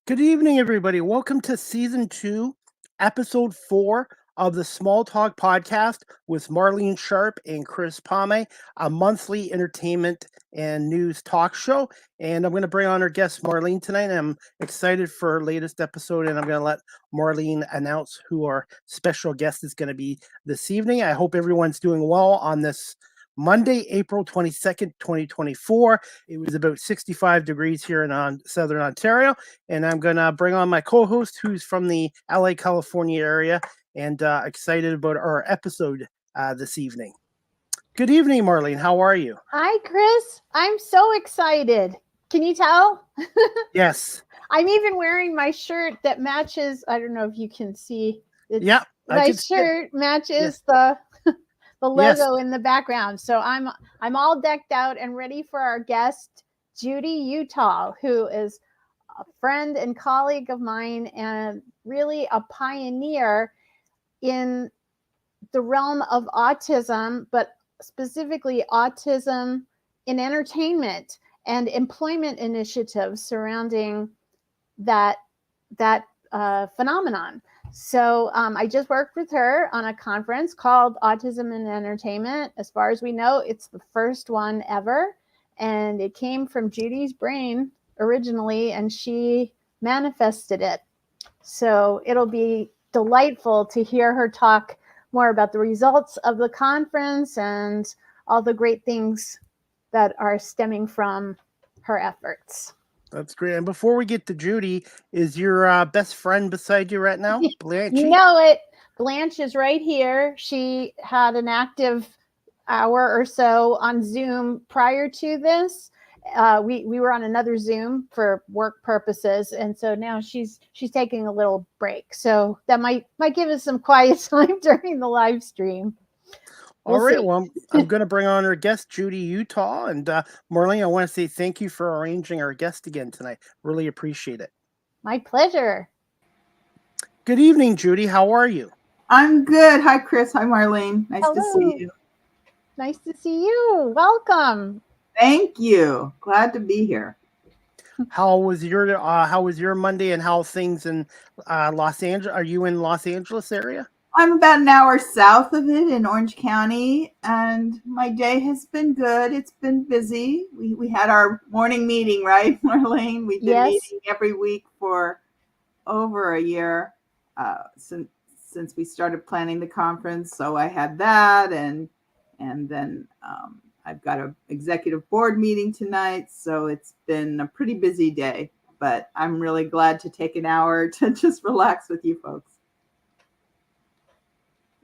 Good evening, everybody. Welcome to season 2, episode 4 of the Small Talk podcast with Marlene Sharp and Chris Pame, a monthly entertainment and news talk show. And I'm going to bring on our guest, Marlene, tonight. And I'm excited for our latest episode, and I'm going to let Marlene announce who our special guest is going to be this evening. I hope everyone's doing well on this Monday, April 22nd, 2024. It was about 65 degrees here in Southern Ontario. And I'm going to bring on my co-host who's from the LA, California area, and excited about our episode this evening. Good evening, Marlene. How are you? Hi, Chris. I'm so excited. Can you tell? Yes. I'm even wearing my shirt that matches. I don't know if you can see. Yeah. My shirt matches the logo in the background. So I'm all decked out and ready for our guest, Judi Uttal, who is a friend and colleague of mine and really a pioneer in the realm of autism, but specifically autism in entertainment and employment initiatives surrounding that phenomenon. So I just worked with her on a conference called Autism in Entertainment. As far as we know, it's the first one ever. And it came from Judi's brain originally, and she manifested it. So it'll be delightful to hear her talk more about the results of the conference and all the great things that are stemming from her efforts. That's great. And before we get to Judi, is your best friend beside you right now, Blanche? You know it. Blanche is right here. She had an active hour or so on Zoom prior to this. We were on another Zoom for work purposes, and so now she's taking a little break. So that might give us some quiet time during the live stream. All right. Well, I'm going to bring on our guest, Judi Uttal. And Marlene, I want to say thank you for arranging our guest again tonight. Really appreciate it. My pleasure. Good evening, Judi. How are you? I'm good. Hi, Chris. Hi, Marlene. Nice to see you. Nice to see you. Welcome. Thank you. Glad to be here. How was your Monday, and how things in Los Angeles? Are you in Los Angeles area? I'm about an hour south of it in Orange County, and my day has been good. It's been busy. We had our morning meeting, right, Marlene? We've been meeting every week for over a year since we started planning the conference. So I had that, and then I've got an executive board meeting tonight. So it's been a pretty busy day, but I'm really glad to take an hour to just relax with you folks.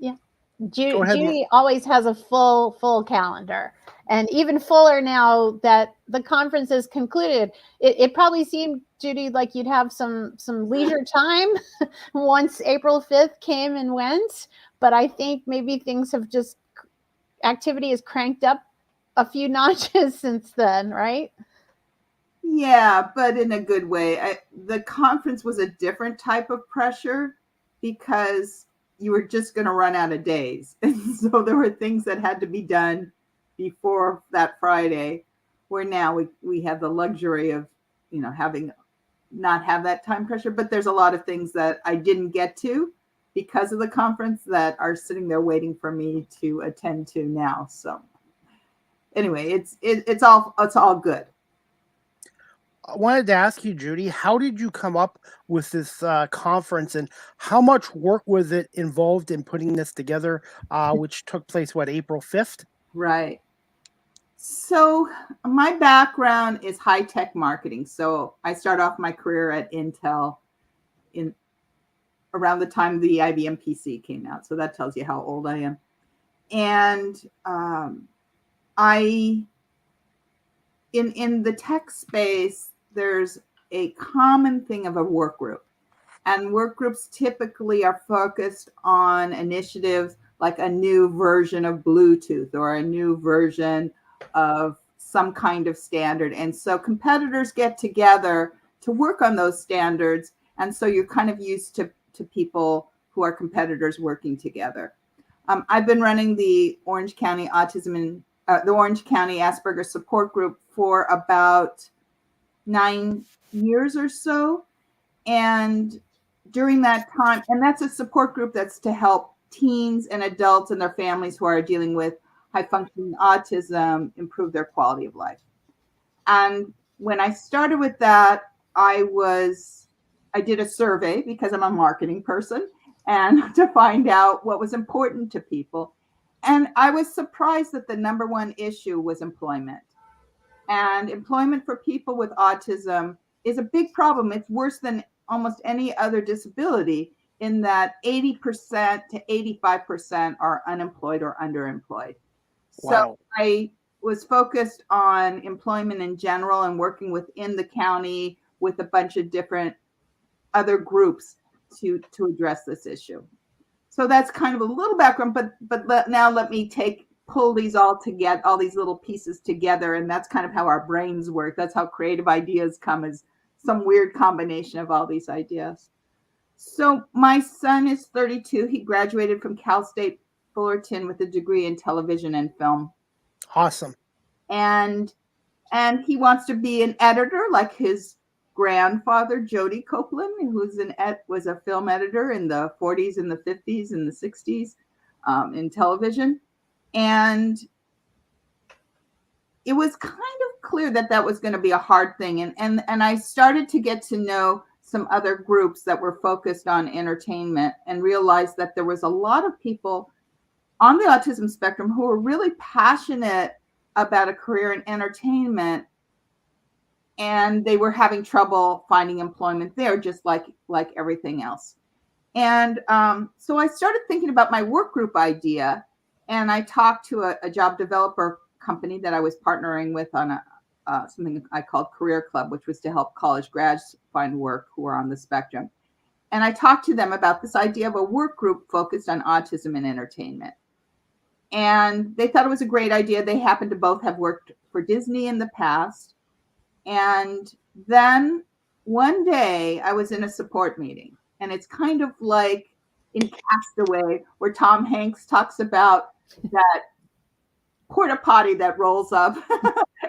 Yeah. Judi always has a full calendar, and even fuller now that the conference is concluded. It probably seemed, Judi, like you'd have some leisure time once April 5th came and went, but I think maybe things have just, activity has cranked up a few notches since then, right? Yeah, but in a good way. The conference was a different type of pressure because you were just going to run out of days. And so there were things that had to be done before that Friday, where now we have the luxury of, having not have that time pressure. But there's a lot of things that I didn't get to because of the conference that are sitting there waiting for me to attend to now. So anyway, it's all good. I wanted to ask you, Judi, how did you come up with this conference, and how much work was it involved in putting this together, which took place, April 5th? Right. So my background is high-tech marketing. So I started off my career at Intel in around the time the IBM PC came out. So that tells you how old I am. And in the tech space, there's a common thing of a work group. And work groups typically are focused on initiatives like a new version of Bluetooth or a new version of some kind of standard. And so competitors get together to work on those standards. And so you're kind of used to people who are competitors working together. I've been running the Orange County the Orange County Asperger support group for about 9 years or so. And during that time, and that's a support group that's to help teens and adults and their families who are dealing with high functioning autism improve their quality of life. And when I started with that, I did a survey because I'm a marketing person and to find out what was important to people. And I was surprised that the number one issue was employment. And employment for people with autism is a big problem. It's worse than almost any other disability in that 80% to 85% are unemployed or underemployed. Wow. So I was focused on employment in general and working within the county with a bunch of different other groups to address this issue. So that's kind of a little background, but now let me pull these all together, all these little pieces together, and that's kind of how our brains work. That's how creative ideas come, as some weird combination of all these ideas. So my son is 32. He graduated from Cal State Fullerton with a degree in television and film. Awesome. And he wants to be an editor like his grandfather, Jody Copeland, who was a film editor in the 40s and the 50s and the 60s in television. And it was kind of clear that that was going to be a hard thing. And I started to get to know some other groups that were focused on entertainment and realized that there was a lot of people on the autism spectrum who were really passionate about a career in entertainment, and they were having trouble finding employment there, just like everything else. And so I started thinking about my work group idea, and I talked to a job developer company that I was partnering with on something I called Career Club, which was to help college grads find work who are on the spectrum. And I talked to them about this idea of a work group focused on autism and entertainment. And they thought it was a great idea. They happened to both have worked for Disney in the past. And then one day I was in a support meeting, and it's kind of like in Castaway, where Tom Hanks talks about that porta potty that rolls up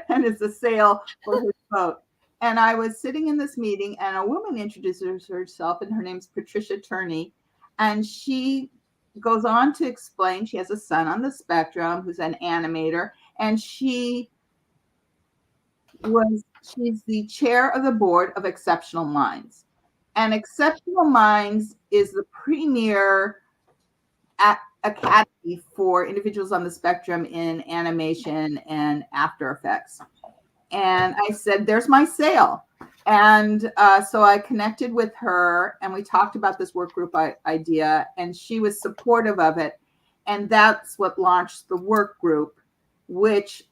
and is a sail for his boat. And I was sitting in this meeting, and a woman introduces herself, and her name's Patricia Turney. And she goes on to explain she has a son on the spectrum who's an animator, and she's the chair of the board of Exceptional Minds. And Exceptional Minds is the premier academy for individuals on the spectrum in animation and After Effects. And I said, there's my sale. And so I connected with her, and we talked about this work group idea, and she was supportive of it. And that's what launched the work group, which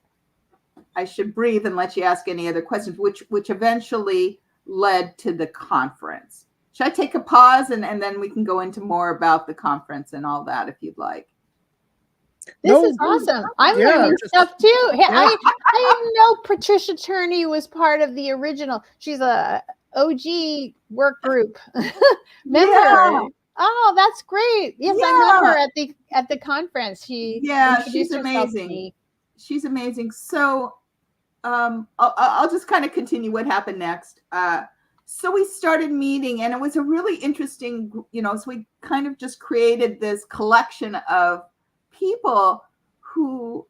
I should breathe and let you ask any other questions, which eventually led to the conference. Should I take a pause and then we can go into more about the conference and all that if you'd like? This is awesome. I'm learning stuff too. Hey, I didn't know Patricia Turney was part of the original. She's a OG work group member. Yeah. Oh, that's great. Yes, I met her at the conference. She's amazing. She's amazing. So I'll just kind of continue what happened next. So we started meeting, and it was a really interesting, so we kind of just created this collection of people who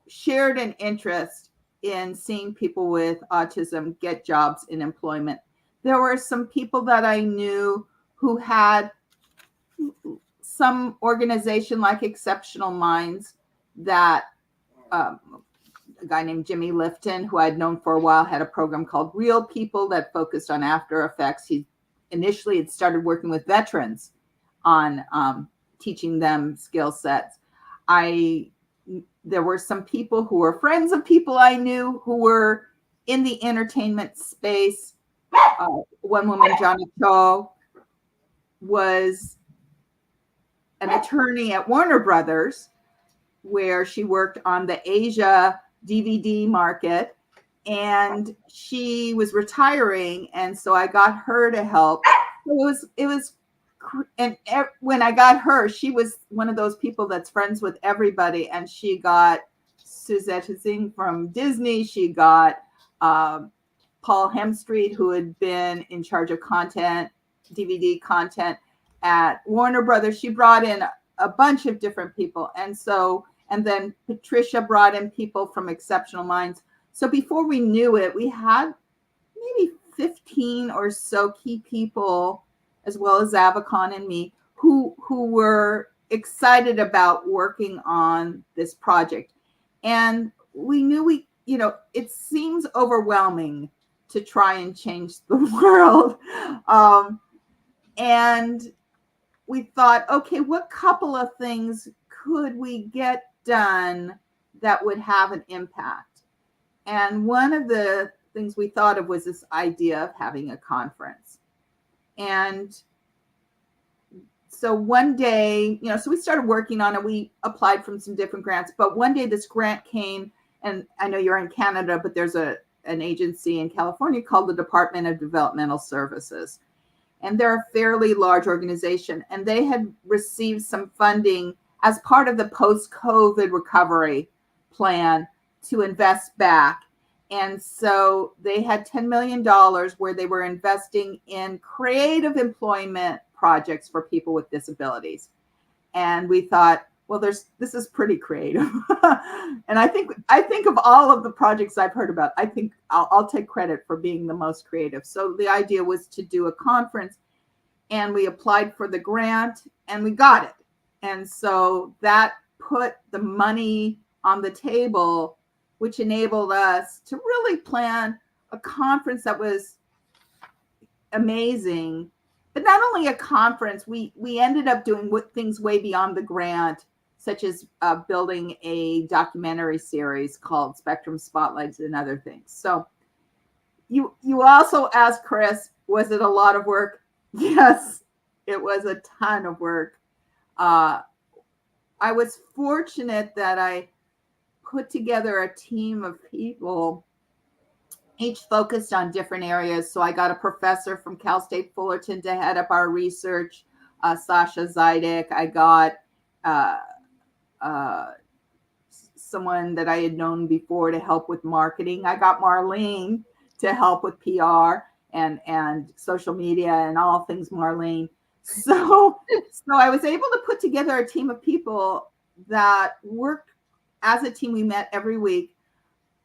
shared an interest in seeing people with autism get jobs in employment. There were some people that I knew who had some organization like Exceptional Minds that a guy named Jimmy Lifton, who I'd known for a while, had a program called Real People that focused on After Effects. He initially had started working with veterans on teaching them skill sets. There were some people who were friends of people I knew who were in the entertainment space. One woman, Johnny Cho, was an attorney at Warner Brothers, where she worked on the Asia DVD market, and she was retiring, and so I got her to help. And when I got her, she was one of those people that's friends with everybody, and she got Suzette Singh from Disney. She got Paul Hemstreet, who had been in charge of content, DVD content at Warner Brothers. She brought in a bunch of different people. And then Patricia brought in people from Exceptional Minds. So before we knew it, we had maybe 15 or so key people, as well as Avicon and me, who were excited about working on this project. And we knew it seems overwhelming to try and change the world. And we thought, okay, what couple of things could we get done that would have an impact? And one of the things we thought of was this idea of having a conference. And so one day, so we started working on it. We applied from some different grants, but one day this grant came, and I know you're in Canada, but there's an agency in California called the Department of Developmental Services. And they're a fairly large organization, and they had received some funding as part of the post-COVID recovery plan to invest back. And so they had $10 million where they were investing in creative employment projects for people with disabilities. And we thought, well, this is pretty creative. And I think of all of the projects I've heard about, I think I'll take credit for being the most creative. So the idea was to do a conference, and we applied for the grant and we got it. And so that put the money on the table, which enabled us to really plan a conference that was amazing. But not only a conference, we ended up doing things way beyond the grant, such as building a documentary series called Spectrum Spotlights and other things. So you also asked Chris, was it a lot of work? Yes, it was a ton of work. I was fortunate that I put together a team of people, each focused on different areas. So I got a professor from Cal State Fullerton to head up our research, Sasha Zydek. I got someone that I had known before to help with marketing. I got Marlene to help with PR and social media and all things Marlene. So I was able to put together a team of people that worked as a team. We met every week,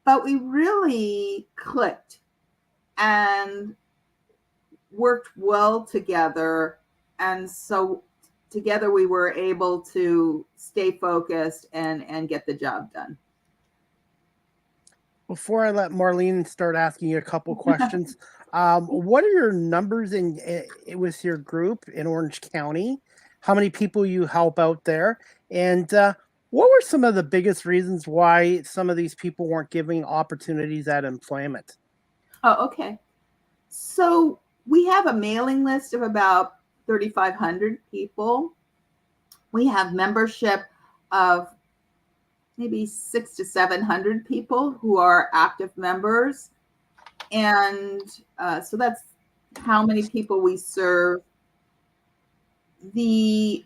but we really clicked and worked well together. And so together we were able to stay focused and get the job done. Before I let Marlene start asking you a couple questions, what are your numbers with your group in Orange County? How many people you help out there? And what were some of the biggest reasons why some of these people weren't giving opportunities at employment? Oh, okay. So we have a mailing list of about 3,500 people. We have membership of maybe 600 to 700 people who are active members. And so that's how many people we serve. The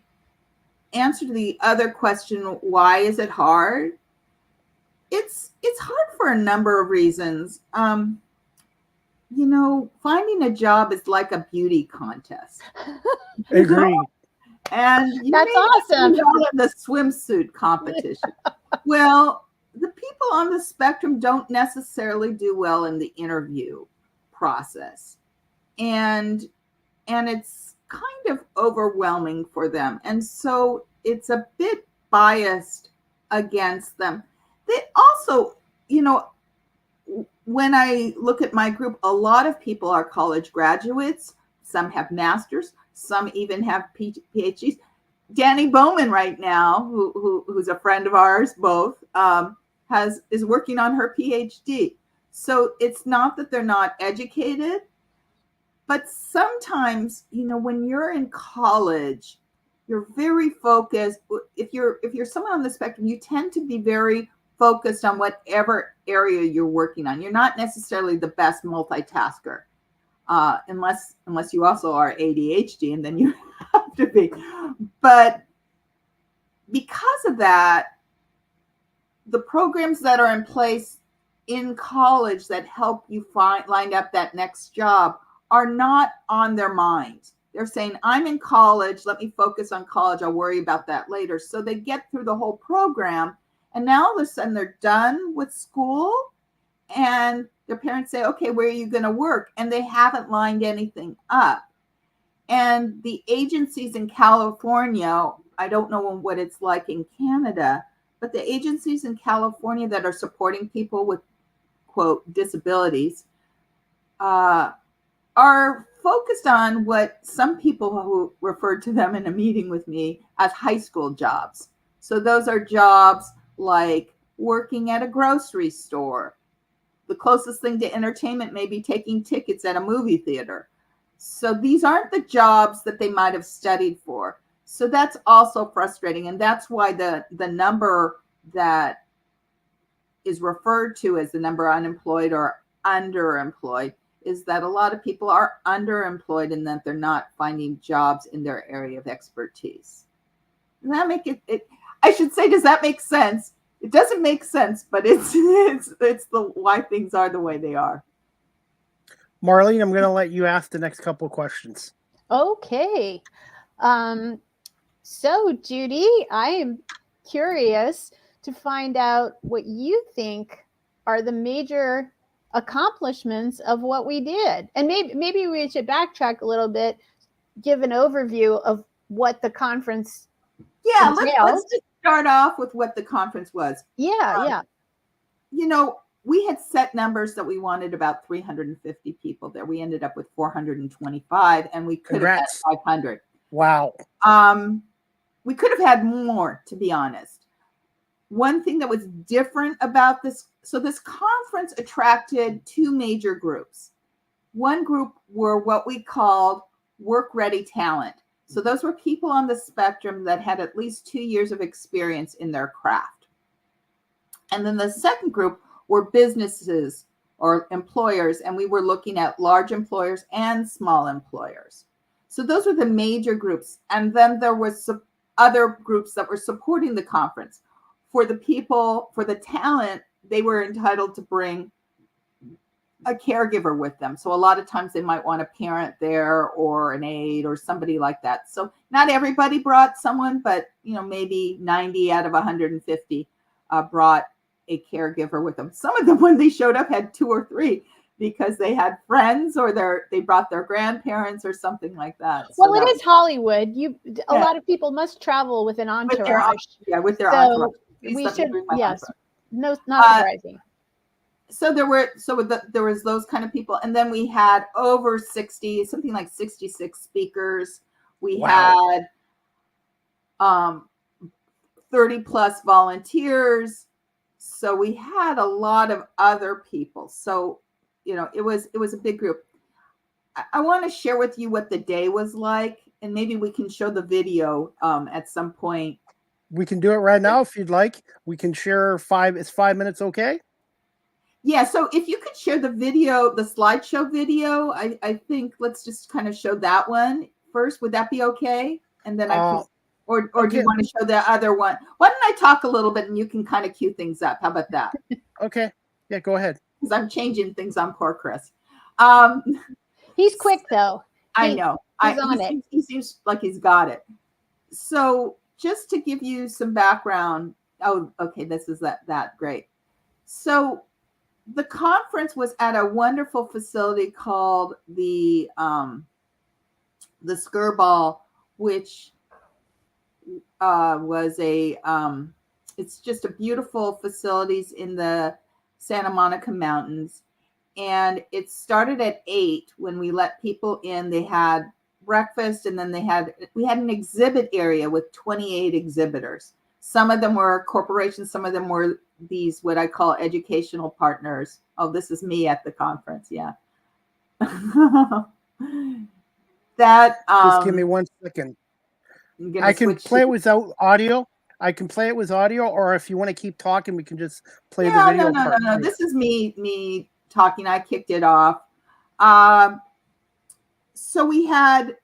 answer to the other question, why is it hard? It's hard for a number of reasons. Finding a job is like a beauty contest. Agree. And that's awesome. In the swimsuit competition. Well, the people on the spectrum don't necessarily do well in the interview process. And it's kind of overwhelming for them. And so it's a bit biased against them. They also, when I look at my group, a lot of people are college graduates. Some have masters. Some even have PhDs. Danny Bowman right now, who's a friend of ours, both, is working on her PhD. So it's not that they're not educated, but sometimes, when you're in college, you're very focused. If you're someone on the spectrum, you tend to be very focused on whatever area you're working on. You're not necessarily the best multitasker. Unless you also are ADHD, and then you have to be. But because of that, the programs that are in place in college that help you line up that next job are not on their mind. They're saying, I'm in college, let me focus on college, I'll worry about that later. So they get through the whole program, and now all of a sudden they're done with school, and their parents say, okay, where are you going to work? And they haven't lined anything up. And the agencies in California, I don't know what it's like in Canada, but the agencies in California that are supporting people with, quote, disabilities, are focused on what some people who referred to them in a meeting with me as high school jobs. So those are jobs like working at a grocery store. The closest thing to entertainment may be taking tickets at a movie theater. So these aren't the jobs that they might have studied for. So that's also frustrating. And that's why the number that is referred to as the number unemployed or underemployed is that a lot of people are underemployed and that they're not finding jobs in their area of expertise. Does that make it I should say, does that make sense? It doesn't make sense, but it's the why things are the way they are. Marlene, I'm going to let you ask the next couple of questions. Okay. So, Judi, I am curious to find out what you think are the major accomplishments of what we did. And maybe we should backtrack a little bit, give an overview of what the conference entailed. Let's just start off with what the conference was. Yeah. You know, we had set numbers that we wanted about 350 people there. We ended up with 425, and we could have had 500. Wow. We could have had more, to be honest. One thing that was different about this, so this conference attracted two major groups. One group were what we called work-ready talent. So those were people on the spectrum that had at least 2 years of experience in their craft. And then the second group were businesses or employers, and we were looking at large employers and small employers. So those were the major groups. And then there was some other groups that were supporting the conference. For the people, for the talent, they were entitled to bring a caregiver with them. So a lot of times they might want a parent there or an aide or somebody like that. So not everybody brought someone, but maybe 90 out of 150 brought a caregiver with them. Some of them, when they showed up, had 2 or 3 because they had friends or they brought their grandparents or something like that. Well, it is Hollywood. A lot of people must travel with an entourage. With their entourage. We should, yes, no, not surprising. So there was those kind of people, and then we had over 60, something like 66 speakers. We had 30 plus volunteers. So we had a lot of other people. So it was a big group. I want to share with you what the day was like, and maybe we can show the video at some point. We can do it right now if you'd like. We can share 5. Is 5 minutes okay? Yeah, so if you could share the video, the slideshow video, I think let's just kind of show that one first. Would that be okay? And then or do you want to show the other one? Why don't I talk a little bit and you can kind of cue things up? How about that? Okay. Yeah, go ahead. Because I'm changing things on poor Chris. He's quick though. I know. He seems like he's got it. So just to give you some background. Oh, okay. This is that great. So the conference was at a wonderful facility called the Skirball, which was it's just a beautiful facilities in the Santa Monica Mountains. And it started at 8 when we let people in. They had breakfast, and then we had an exhibit area with 28 exhibitors. Some of them were corporations, some of them were these, what I call educational partners. Oh, this is me at the conference. Yeah. Just give me 1 second. I can play it without audio. I can play it with audio, or if you want to keep talking, we can just play the video. No. This is me talking. I kicked it off. So we had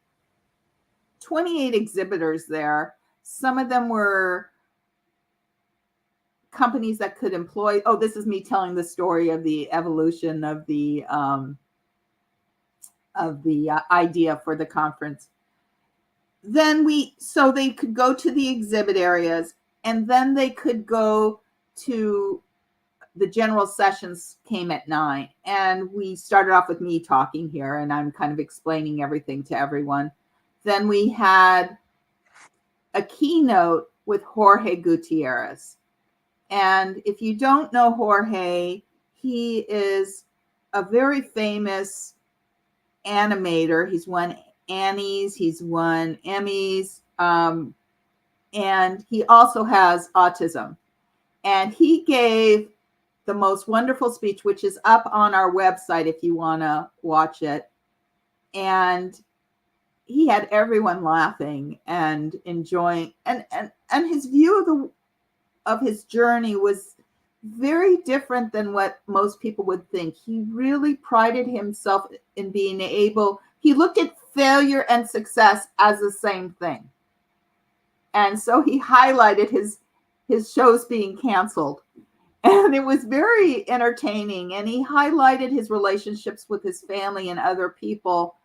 28 exhibitors there. Some of them were companies that could employ, oh, this is me telling the story of the evolution of the idea for the conference. Then so they could go to the exhibit areas, and then they could go to the general sessions came at 9. And we started off with me talking here, and I'm kind of explaining everything to everyone. Then we had a keynote with Jorge Gutierrez. And if you don't know Jorge, he is a very famous animator. He's won Annies, he's won Emmys, and he also has autism. And he gave the most wonderful speech, which is up on our website if you want to watch it. And he had everyone laughing and enjoying, and his view of his journey was very different than what most people would think. He really prided himself in being able, he looked at failure and success as the same thing. And so he highlighted his shows being canceled. And it was very entertaining. And he highlighted his relationships with his family and other people,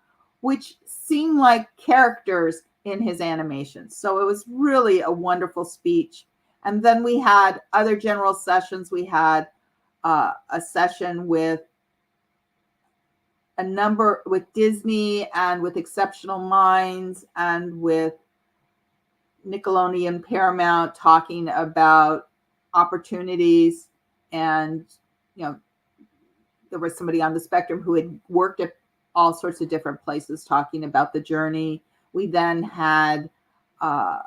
which seemed like characters in his animations. So it was really a wonderful speech. And then we had other general sessions. We had a session with with Disney and with Exceptional Minds and with Nickelodeon Paramount, talking about opportunities. And, there was somebody on the spectrum who had worked at all sorts of different places talking about the journey. We then had the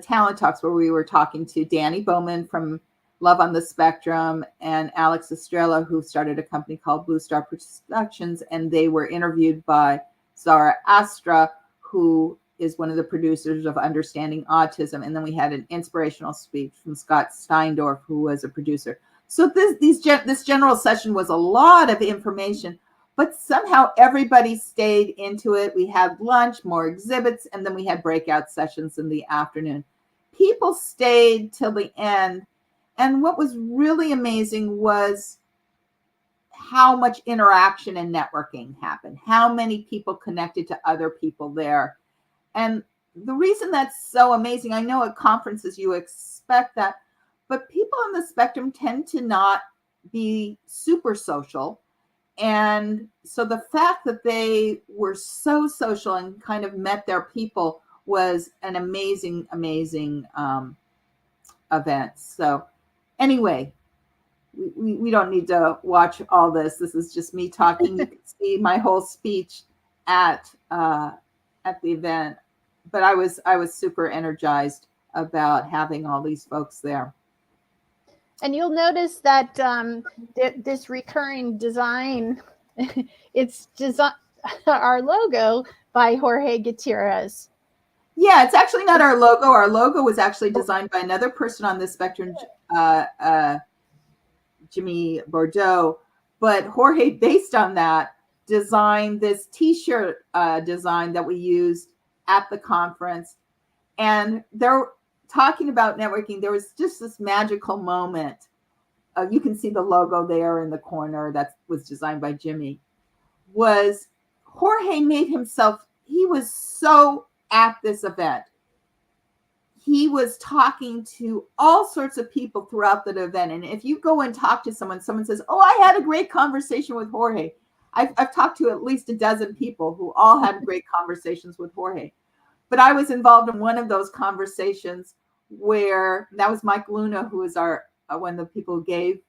Talent Talks, where we were talking to Danny Bowman from Love on the Spectrum and Alex Estrella, who started a company called Blue Star Productions, and they were interviewed by Zara Astra, who is one of the producers of Understanding Autism. And then we had an inspirational speech from Scott Steindorf, who was a producer. So this general session was a lot of information, but somehow everybody stayed into it. We had lunch, more exhibits, and then we had breakout sessions in the afternoon. People stayed till the end. And what was really amazing was how much interaction and networking happened, how many people connected to other people there. And the reason that's so amazing, I know at conferences you expect that, but people on the spectrum tend to not be super social. And so the fact that they were so social and kind of met their people was an amazing, amazing event. So anyway, we don't need to watch all this. This is just me talking. You can see my whole speech at the event. But I was super energized about having all these folks there. And you'll notice that this recurring design, it's our logo by Jorge Gutierrez. Yeah, it's actually not our logo. Our logo was actually designed by another person on the spectrum, Jimmy Bordeaux. But Jorge, based on that, designed this T-shirt design that we used at the conference. And they're talking about networking. There was just this magical moment. You can see the logo there in the corner that was designed by Jimmy. Was Jorge made himself, he was so at this event. He was talking to all sorts of people throughout the event. And if you go and talk to someone says, oh, I had a great conversation with Jorge. I've talked to at least a dozen people who all had great conversations with Jorge. But I was involved in one of those conversations where that was Mike Luna, who is our one of the people who gave.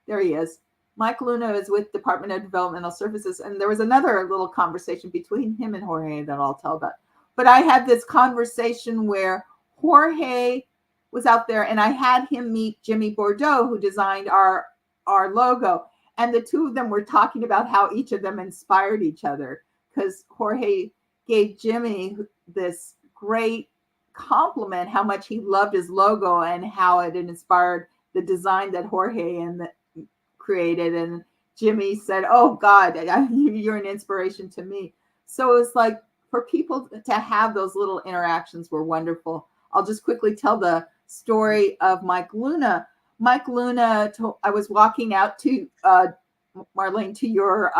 There he is. Mike Luna is with Department of Developmental Services. And there was another little conversation between him and Jorge that I'll tell about. But I had this conversation where Jorge was out there and I had him meet Jimmy Bordeaux, who designed our logo. And the two of them were talking about how each of them inspired each other, because Jorge gave Jimmy this great compliment, how much he loved his logo and how it inspired the design that Jorge created. And Jimmy said, oh God, you're an inspiration to me. So it was like, for people to have those little interactions were wonderful. I'll just quickly tell the story of Mike Luna. Mike Luna, I was walking out to Marlene, to your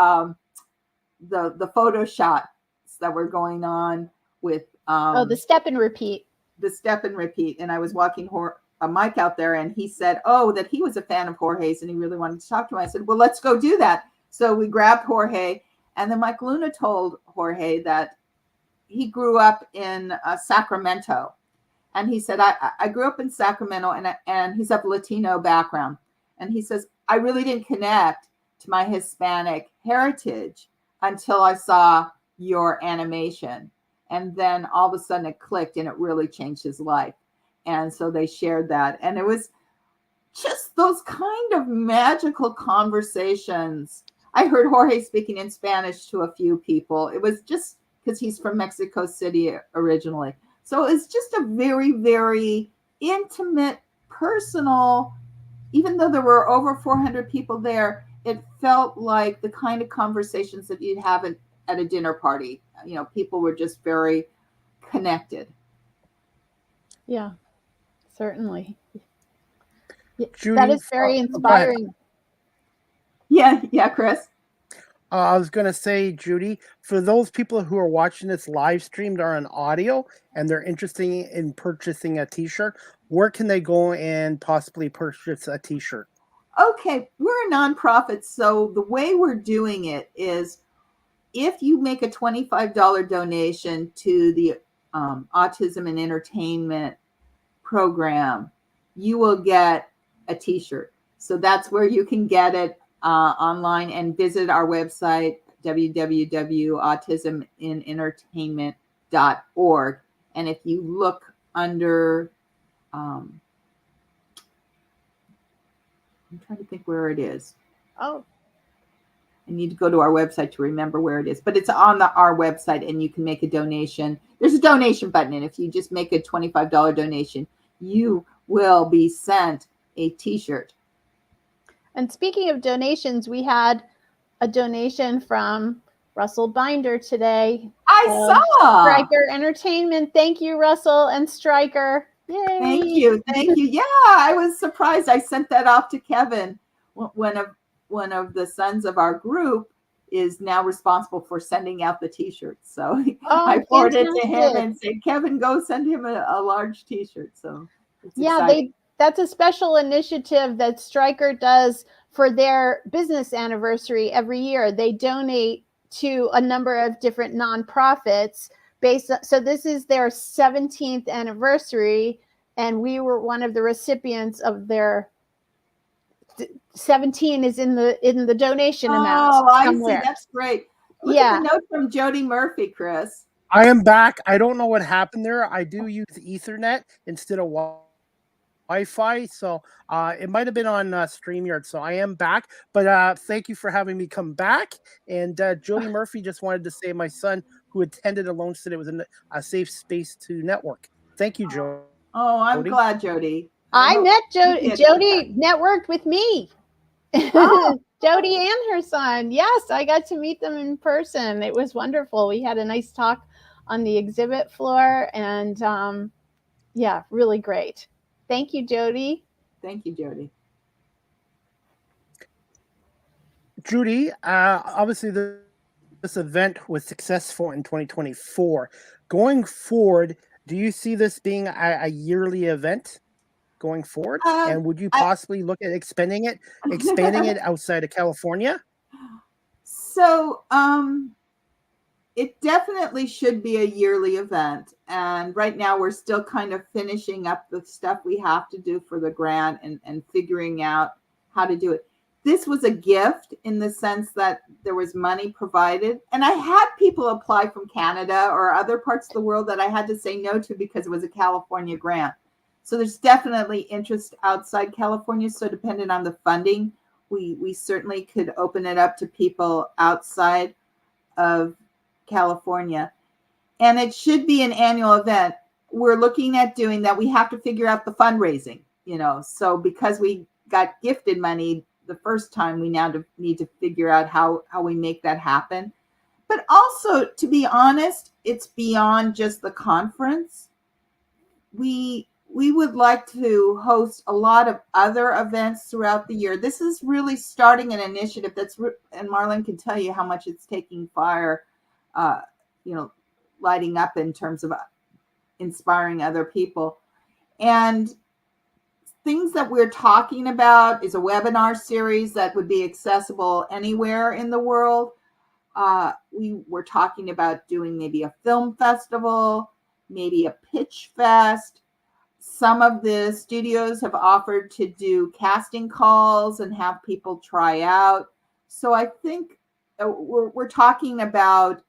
the photo shots that were going on with the step and repeat. The step and repeat. And I was walking Mike out there, and he said, that he was a fan of Jorge's and he really wanted to talk to him. I said, well, let's go do that. So we grabbed Jorge, and then Mike Luna told Jorge that he grew up in Sacramento. And he said, I grew up in Sacramento, and he's of Latino background. And he says, I really didn't connect to my Hispanic heritage until I saw your animation. And then all of a sudden it clicked, and it really changed his life. And so they shared that. And it was just those kind of magical conversations. I heard Jorge speaking in Spanish to a few people. It was just because he's from Mexico City originally. So it's just a very, very intimate, personal, even though there were over 400 people there, it felt like the kind of conversations that you'd have at a dinner party. People were just very connected. Yeah, certainly. Judi, that is very inspiring. Yeah, Chris. I was going to say, Judi, for those people who are watching this live stream, they're on audio and they're interested in purchasing a t-shirt, where can they go and possibly purchase a t-shirt? Okay, we're a nonprofit, so the way we're doing it is if you make a $25 donation to the Autism in Entertainment program, you will get a t-shirt. So that's where you can get it online, and visit our website, www.autisminentertainment.org. And if you look under, I'm trying to think where it is. Oh, I need to go to our website to remember where it is, but it's on our website, and you can make a donation. There's a donation button, and if you just make a $25 donation, you will be sent a t-shirt. And speaking of donations, we had a donation from Russell Binder today. I saw. Stryker Entertainment. Thank you, Russell and Stryker. Yay. Thank you. Yeah, I was surprised. I sent that off to Kevin. One of the sons of our group is now responsible for sending out the t-shirts. So I forwarded it to him and said, Kevin, go send him a large t-shirt. So it's exciting. That's a special initiative that Stryker does for their business anniversary every year. They donate to a number of different nonprofits so this is their 17th anniversary, and we were one of the recipients of their 17 is in the donation amount. Oh, I see. That's great. Look at the note from Jody Murphy, Chris. I am back. I don't know what happened there. I do use Ethernet instead of Wi-Fi, so it might have been on StreamYard. So I am back, but thank you for having me come back. And Jody Murphy just wanted to say my son, who attended alone, said it was a safe space to network. Thank you, Jody. Oh, I'm glad, Jody. I met Jody. Jody networked with me. Oh. Jody and her son. Yes, I got to meet them in person. It was wonderful. We had a nice talk on the exhibit floor, and yeah, really great. Thank you, Jody. Thank you, Jody. Judi, obviously this event was successful in 2024. Going forward, do you see this being a yearly event going forward? And would you possibly look at expanding it outside of California? So it definitely should be a yearly event. And right now we're still kind of finishing up the stuff we have to do for the grant and figuring out how to do it. This was a gift in the sense that there was money provided. And I had people apply from Canada or other parts of the world that I had to say no to because it was a California grant. So there's definitely interest outside California. So depending on the funding, we certainly could open it up to people outside of California. And it should be an annual event. We're looking at doing that. We have to figure out the fundraising, so because we got gifted money the first time, we now need to figure out how we make that happen. But also, to be honest, it's beyond just the conference. We we would like to host a lot of other events throughout the year. This is really starting an initiative that's, and Marlene can tell you how much it's taking fire, lighting up in terms of inspiring other people. And things that we're talking about is a webinar series that would be accessible anywhere in the world. We were talking about doing maybe a film festival, maybe a pitch fest. Some of the studios have offered to do casting calls and have people try out. So I think we're talking about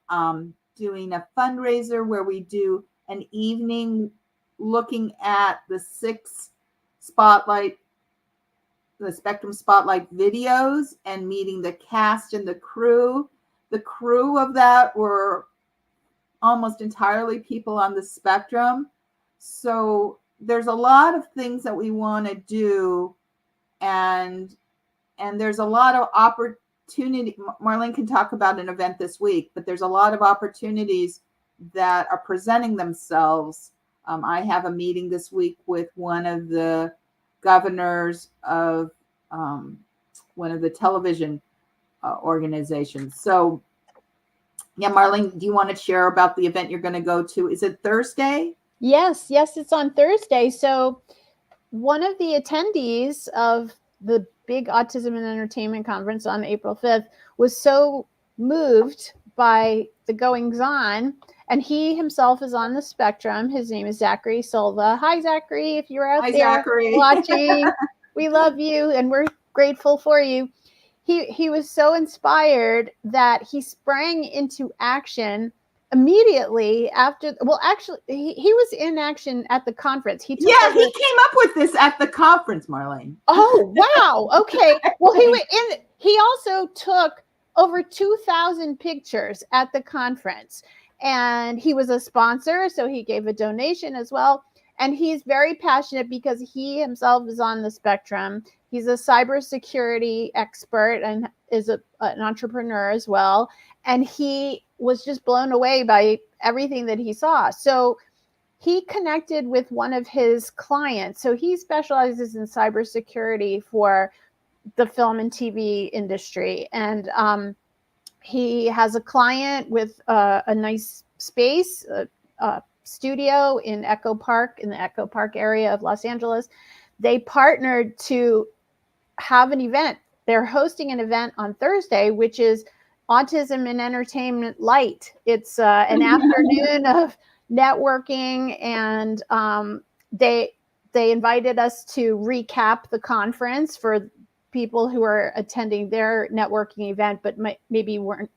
doing a fundraiser where we do an evening looking at the 6 Spectrum Spotlight videos and meeting the cast and the crew. The crew of that were almost entirely people on the spectrum. So there's a lot of things that we want to do, and there's a lot of opportunity. Marlene can talk about an event this week, but there's a lot of opportunities that are presenting themselves. I have a meeting this week with one of the governors of one of the television organizations. So yeah, Marlene, do you want to share about the event you're going to go to? Is it Thursday? Yes, it's on Thursday. So one of the attendees of the big Autism in Entertainment Conference on April 5th was so moved by the goings on, and he himself is on the spectrum. His name is Zachary Silva. Hi, Zachary, if you're out there Zachary. watching, we love you and we're grateful for you. He was so inspired that he sprang into action immediately after. Well, actually, he was in action at the conference. He came up with this at the conference, Marlene. Oh, wow. Okay. Well, he also took over 2,000 pictures at the conference, and he was a sponsor, so he gave a donation as well. And he's very passionate because he himself is on the spectrum. He's a cybersecurity expert and is an entrepreneur as well. And he was just blown away by everything that he saw. So he connected with one of his clients. So he specializes in cybersecurity for the film and TV industry. And he has a client with a nice space, a studio in Echo Park, in the Echo Park area of Los Angeles. They partnered to have an event. They're hosting an event on Thursday, which is Autism in Entertainment Light. It's an afternoon of networking, and they invited us to recap the conference for people who are attending their networking event, but maybe weren't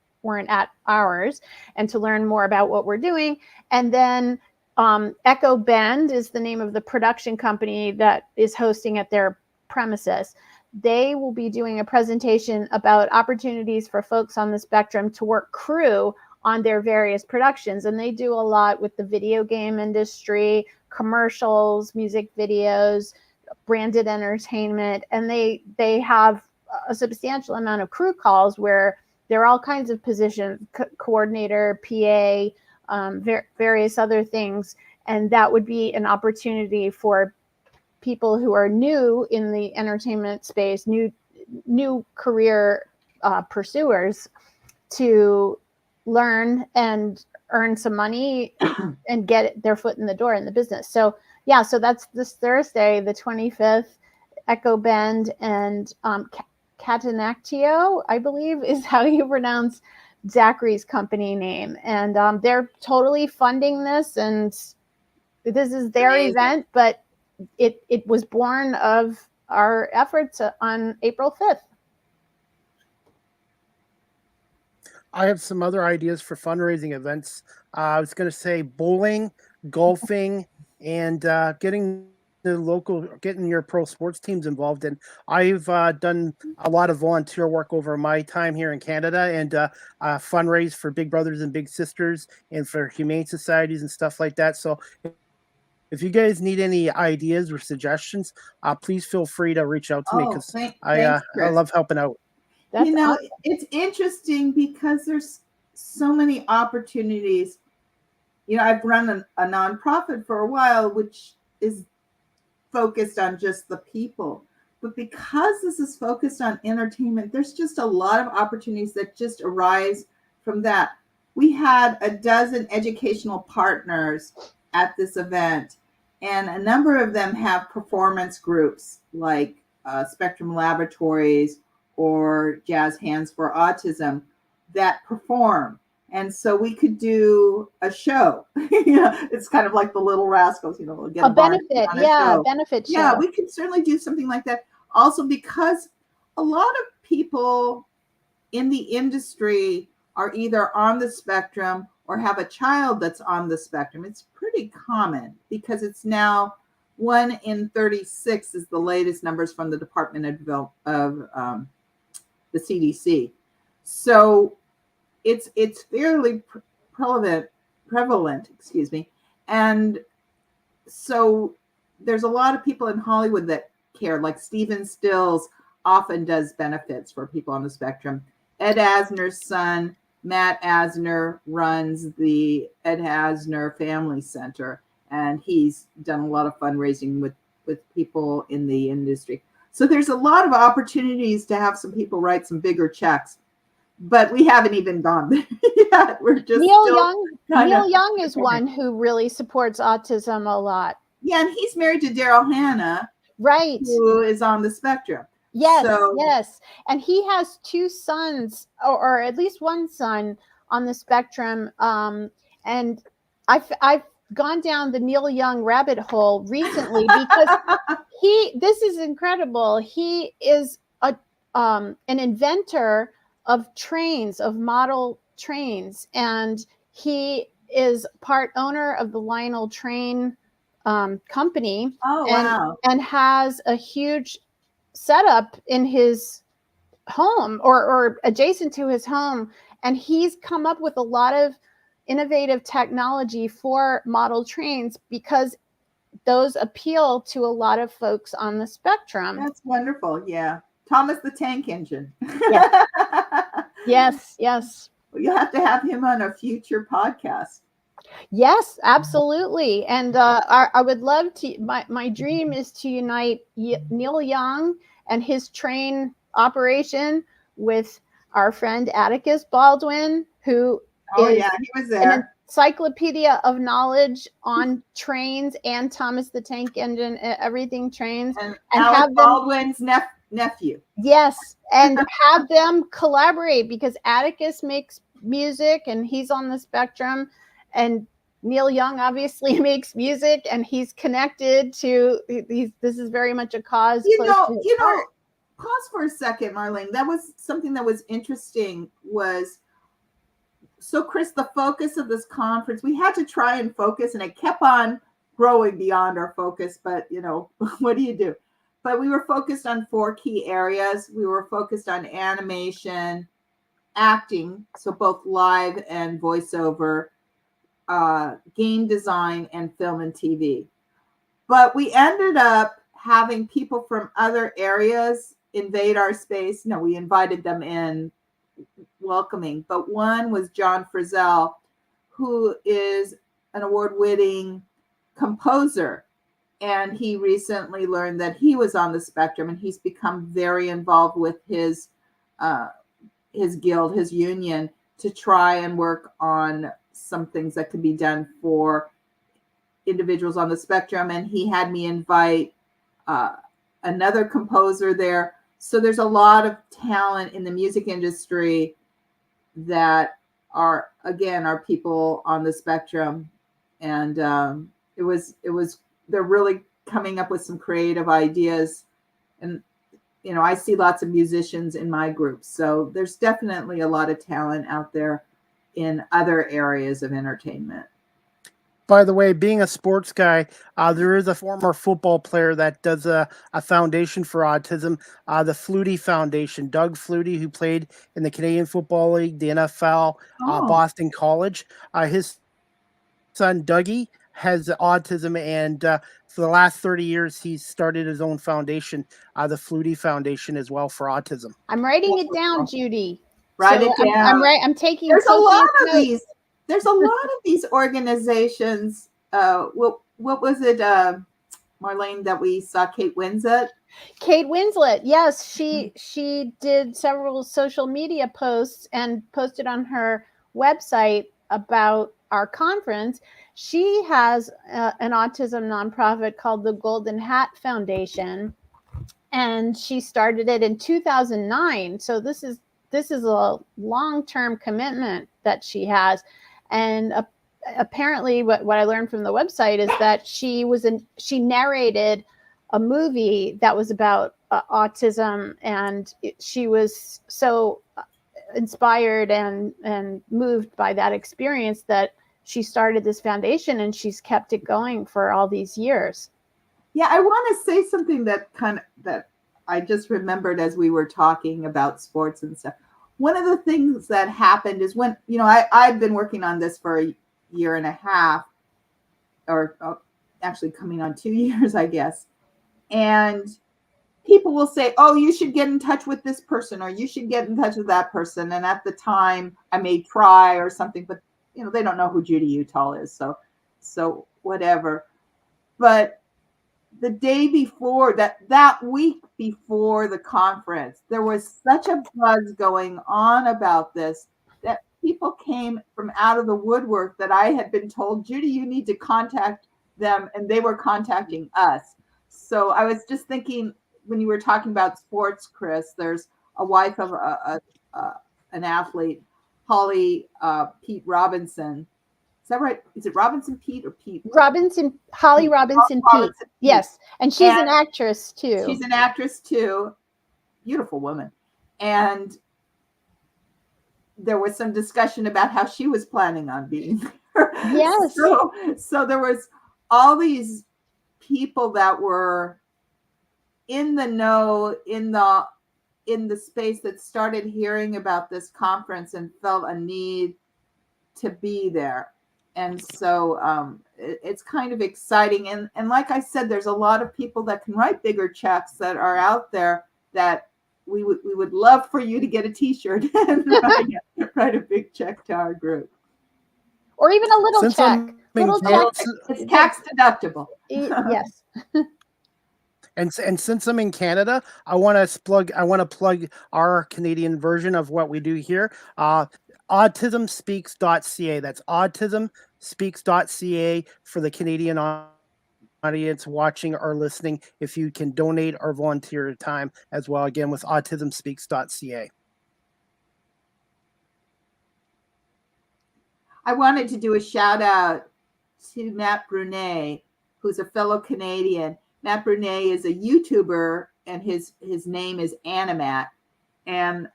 at ours, and to learn more about what we're doing. And then Echo Bend is the name of the production company that is hosting at their premises. They will be doing a presentation about opportunities for folks on the spectrum to work crew on their various productions. And they do a lot with the video game industry, commercials, music videos, branded entertainment. And they have a substantial amount of crew calls where there are all kinds of positions, coordinator, PA, various other things. And that would be an opportunity for people who are new in the entertainment space, new career pursuers, to learn and earn some money and get their foot in the door in the business. So yeah, so that's this Thursday, the 25th, Echo Bend, and Catanaccio, I believe is how you pronounce Zachary's company name. And they're totally funding this, and this is their event, but it was born of our efforts on April 5th. I have some other ideas for fundraising events. I was going to say bowling, golfing, and getting your pro sports teams involved. And I've done a lot of volunteer work over my time here in Canada, and fundraise for Big Brothers and Big Sisters and for humane societies and stuff like that. So if you guys need any ideas or suggestions, please feel free to reach out to me, because I love helping out. That's awesome. It's interesting because there's so many opportunities. I've run a nonprofit for a while, which is focused on just the people. But because this is focused on entertainment, there's just a lot of opportunities that just arise from that. We had a dozen educational partners at this event, and a number of them have performance groups like Spectrum Laboratories or Jazz Hands for Autism that perform. And so we could do a show. It's kind of like the Little Rascals, we'll get a benefit, benefit show. Yeah, we could certainly do something like that. Also, because a lot of people in the industry are either on the spectrum or have a child that's on the spectrum. It's pretty common because it's now 1 in 36 is the latest numbers from the Department of the CDC. So it's fairly prevalent, and so there's a lot of people in Hollywood that care. Like Stephen Stills often does benefits for people on the spectrum. Ed Asner's son, Matt Asner, runs the Ed Asner Family Center, and he's done a lot of fundraising with people in the industry. So there's a lot of opportunities to have some people write some bigger checks, but we haven't even gone there yet. We're just Neil Young is one who really supports autism a lot. Yeah, and he's married to Daryl Hannah, right, who is on the spectrum. Yes, yes. And he has 2 sons, or at least 1 son on the spectrum. And I've gone down the Neil Young rabbit hole recently because this is incredible. He is an inventor of trains, of model trains. And he is part owner of the Lionel Train company. Oh, wow. And has a huge setup in his home or adjacent to his home, and he's come up with a lot of innovative technology for model trains because those appeal to a lot of folks on the spectrum. That's wonderful. Yeah, Thomas the Tank Engine. Yes, yes. Well, you'll have to have him on a future podcast. Yes, absolutely. And I would love to, my dream is to unite Neil Young and his train operation with our friend Atticus Baldwin, who is he was there. An encyclopedia of knowledge on trains and Thomas the Tank Engine, everything trains. And have Baldwin's nephew. Yes, and have them collaborate because Atticus makes music and he's on the spectrum. And Neil Young obviously makes music, and he's connected to this is very much a cause. Pause for a second, Marlene. That was something that was interesting. So, Chris, the focus of this conference, we had to try and focus, and it kept on growing beyond our focus. But what do you do? But we were focused on 4 key areas. We were focused on animation, acting, so both live and voiceover, game design, and film and TV. But we ended up having people from other areas invade our space. No, we invited them in, welcoming. But one was John Frizzell, who is an award-winning composer. And he recently learned that he was on the spectrum, and he's become very involved with his guild, his union, to try and work on some things that could be done for individuals on the spectrum. And he had me invite another composer there. So there's a lot of talent in the music industry that are people on the spectrum. And they're really coming up with some creative ideas. And, I see lots of musicians in my group. So there's definitely a lot of talent out there in other areas of entertainment. By the way, being a sports guy, there is a former football player that does a foundation for autism, the Flutie Foundation. Doug Flutie, who played in the Canadian Football League, the NFL, Boston College. His son, Dougie, has autism, and for the last 30 years, he's started his own foundation, the Flutie Foundation, as well, for autism. I'm writing it down, Judi. Write it down. I'm taking. There's a lot of these. There's a lot of these organizations. What was it? Marlene, that we saw Kate Winslet? Kate Winslet, yes, she did several social media posts and posted on her website about our conference. She has an autism nonprofit called the Golden Hat Foundation, and she started it in 2009. So this is a long-term commitment that she has, and apparently what I learned from the website is that she narrated a movie that was about autism, and she was so inspired and moved by that experience that she started this foundation, and she's kept it going for all these years. Yeah, I want to say something that I just remembered as we were talking about sports and stuff. One of the things that happened is when, I've been working on this for a year and a half, or actually coming on 2 years, I guess. And people will say, oh, you should get in touch with this person, or you should get in touch with that person. And at the time I may try or something, but they don't know who Judi Uttal is. So whatever. But the day before, that week before the conference, there was such a buzz going on about this that people came from out of the woodwork that I had been told, Judi, you need to contact them, and they were contacting us. So I was just thinking, when you were talking about sports, Chris, there's a wife of an athlete, Holly Pete Robinson. Is that right? Is it Robinson Pete or Pete? Holly Robinson Pete. Yes. And she's an actress too. She's an actress too. Beautiful woman. And there was some discussion about how she was planning on being there. Yes. So there was all these people that were in the know, in the space, that started hearing about this conference and felt a need to be there. And so it's kind of exciting. And like I said, there's a lot of people that can write bigger checks that are out there that we would love for you to get a t-shirt and write a big check to our group. Or even a little check. It's tax deductible. Yes. And since I'm in Canada, I want to plug our Canadian version of what we do here. Autismspeaks.ca. That's autismspeaks.ca for the Canadian audience watching or listening. If you can donate or volunteer your time as well, again with autismspeaks.ca. I wanted to do a shout out to Matt Brunet, who's a fellow Canadian. Matt Brunet is a YouTuber, and his name is Animat. And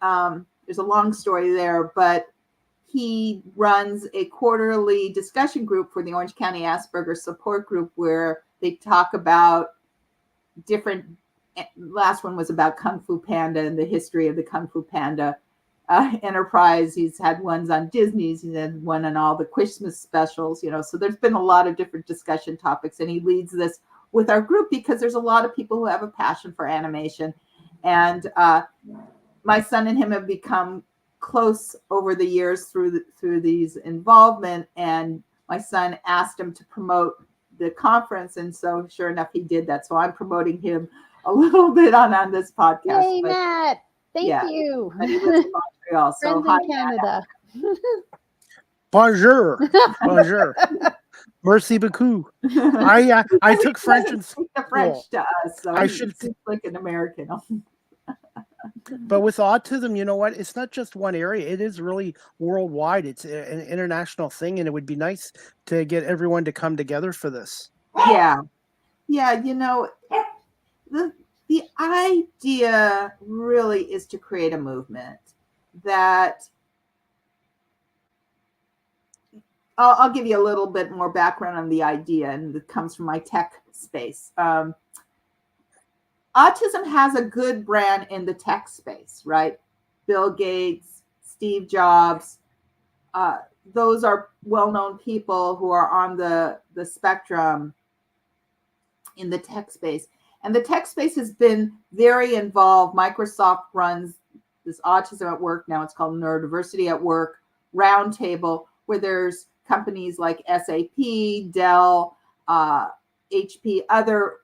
there's a long story there, but he runs a quarterly discussion group for the Orange County Asperger support group, where they talk about different, last one was about Kung Fu Panda and the history of the Kung Fu Panda enterprise. He's had ones on Disney's, he's had one on all the Christmas specials, so there's been a lot of different discussion topics, and he leads this with our group because there's a lot of people who have a passion for animation. And my son and him have become close over the years through these involvement, and my son asked him to promote the conference, and so sure enough he did that. So I'm promoting him a little bit on this podcast. Yay, Matt. Thank you. But he lives in Montreal, so hi, in Canada. Bonjour. Bonjour. Merci beaucoup. I took French in school. The French to us, so I should seems like an American. But with autism, you know what? It's not just one area. It is really worldwide. It's an international thing, and it would be nice to get everyone to come together for this. Yeah. The idea really is to create a movement that I'll give you a little bit more background on the idea, and it comes from my tech space. Autism has a good brand in the tech space, right? Bill Gates, Steve Jobs, those are well-known people who are on the spectrum in the tech space. And the tech space has been very involved. Microsoft runs this Autism at Work, now it's called Neurodiversity at Work roundtable, where there's companies like SAP, Dell, HP, other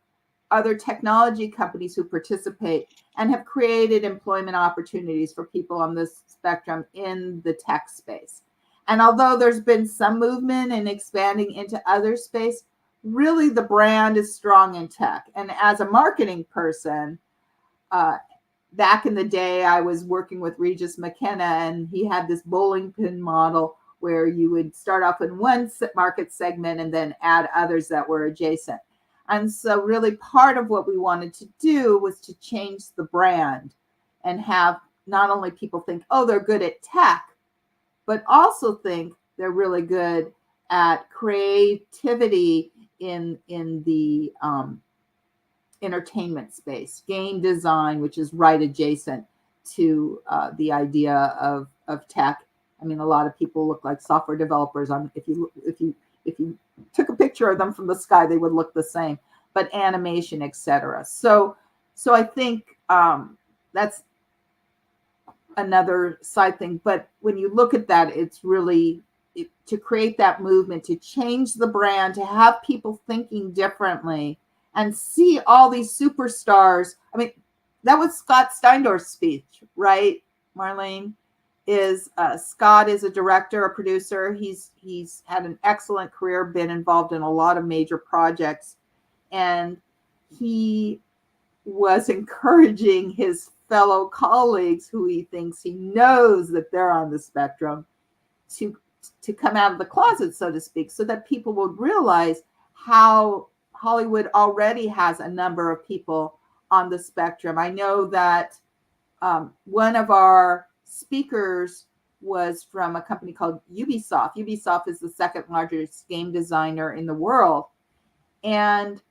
other technology companies who participate and have created employment opportunities for people on this spectrum in the tech space. And although there's been some movement in expanding into other space, really the brand is strong in tech. And as a marketing person, back in the day, I was working with Regis McKenna, and he had this bowling pin model where you would start off in one market segment and then add others that were adjacent. And so really part of what we wanted to do was to change the brand and have not only people think, oh, they're good at tech, but also think they're really good at creativity in the entertainment space, game design, which is right adjacent to the idea of tech. I mean, a lot of people look like software developers. If you took a picture of them from the sky, they would look the same. But animation, etc. So I think that's another side thing. But when you look at that, it's really to create that movement, to change the brand, to have people thinking differently, and see all these superstars. I mean, that was Scott Steindorf's speech, right, Marlene? Scott is a director, a producer. He's had an excellent career, been involved in a lot of major projects, and he was encouraging his fellow colleagues who he thinks he knows that they're on the spectrum to come out of the closet, so to speak, so that people would realize how Hollywood already has a number of people on the spectrum. I know that one of our speakers was from a company called Ubisoft. Ubisoft is the second largest game designer in the world. And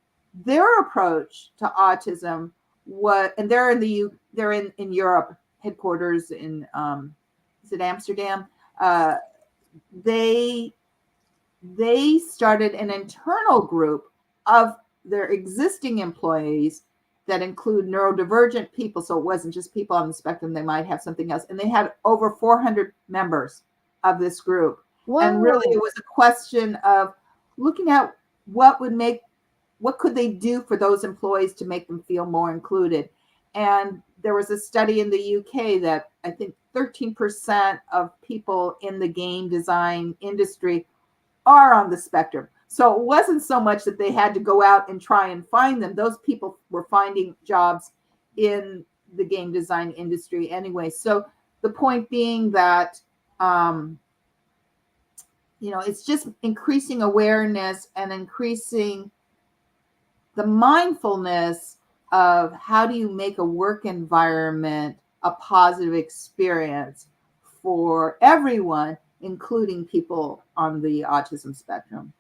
their approach to autism was, and they're in Europe, headquarters in, is it Amsterdam? They started an internal group of their existing employees that include neurodivergent people. So it wasn't just people on the spectrum, they might have something else. And they had over 400 members of this group. Whoa. And really it was a question of looking at what could they do for those employees to make them feel more included. And there was a study in the UK that I think 13% of people in the game design industry are on the spectrum. So it wasn't so much that they had to go out and try and find them. Those people were finding jobs in the game design industry anyway. So the point being that, it's just increasing awareness and increasing the mindfulness of how do you make a work environment a positive experience for everyone, including people on the autism spectrum.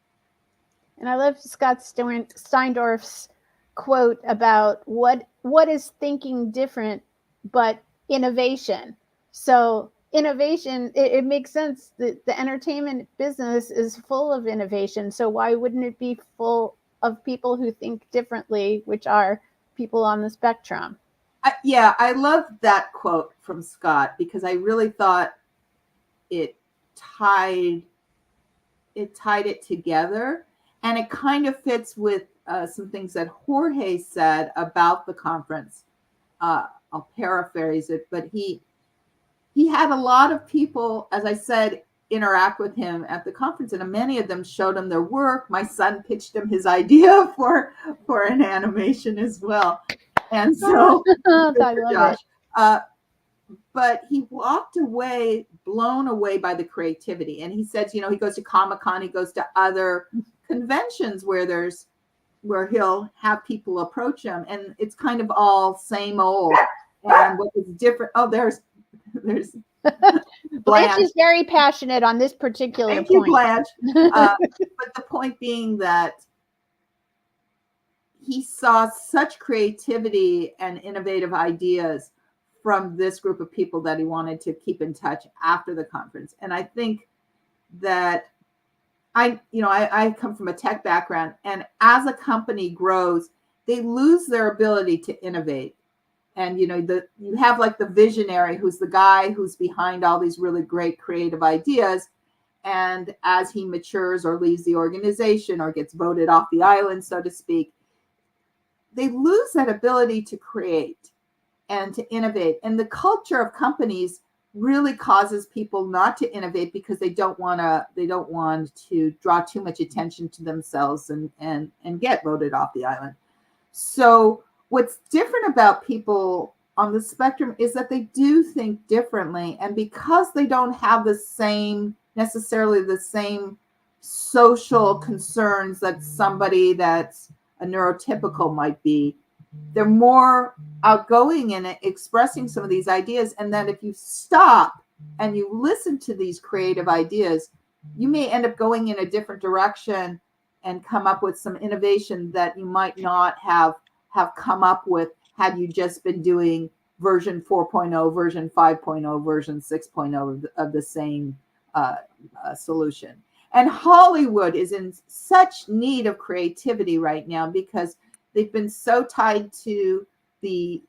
And I love Scott Steindorf's quote about what is thinking different, but innovation. So innovation, it makes sense that the entertainment business is full of innovation. So why wouldn't it be full of people who think differently, which are people on the spectrum? I love that quote from Scott, because I really thought it tied it together. And it kind of fits with some things that Jorge said about the conference. I'll paraphrase it, but he had a lot of people, as I said, interact with him at the conference, and many of them showed him their work. My son pitched him his idea for an animation as well. And so, Josh, but he walked away blown away by the creativity. And he says, he goes to Comic-Con, he goes to other conventions where he'll have people approach him, and it's kind of all same old. And what is different? Oh, there's Blanche is very passionate on this particular point. Thank you, Blanche. But the point being that he saw such creativity and innovative ideas from this group of people that he wanted to keep in touch after the conference. And I think that I come from a tech background, and as a company grows, they lose their ability to innovate. And, you have like the visionary, who's the guy who's behind all these really great creative ideas. And as he matures or leaves the organization or gets voted off the island, so to speak, they lose that ability to create and to innovate. And the culture of companies really causes people not to innovate because they don't want to draw too much attention to themselves and get voted off the island. So what's different about people on the spectrum is that they do think differently. And because they don't have necessarily the same social concerns that somebody that's a neurotypical might be, they're more outgoing in expressing some of these ideas. And then if you stop and you listen to these creative ideas, you may end up going in a different direction and come up with some innovation that you might not have come up with had you just been doing version 4.0, version 5.0, version 6.0 of the same solution. And Hollywood is in such need of creativity right now because they've been so tied to the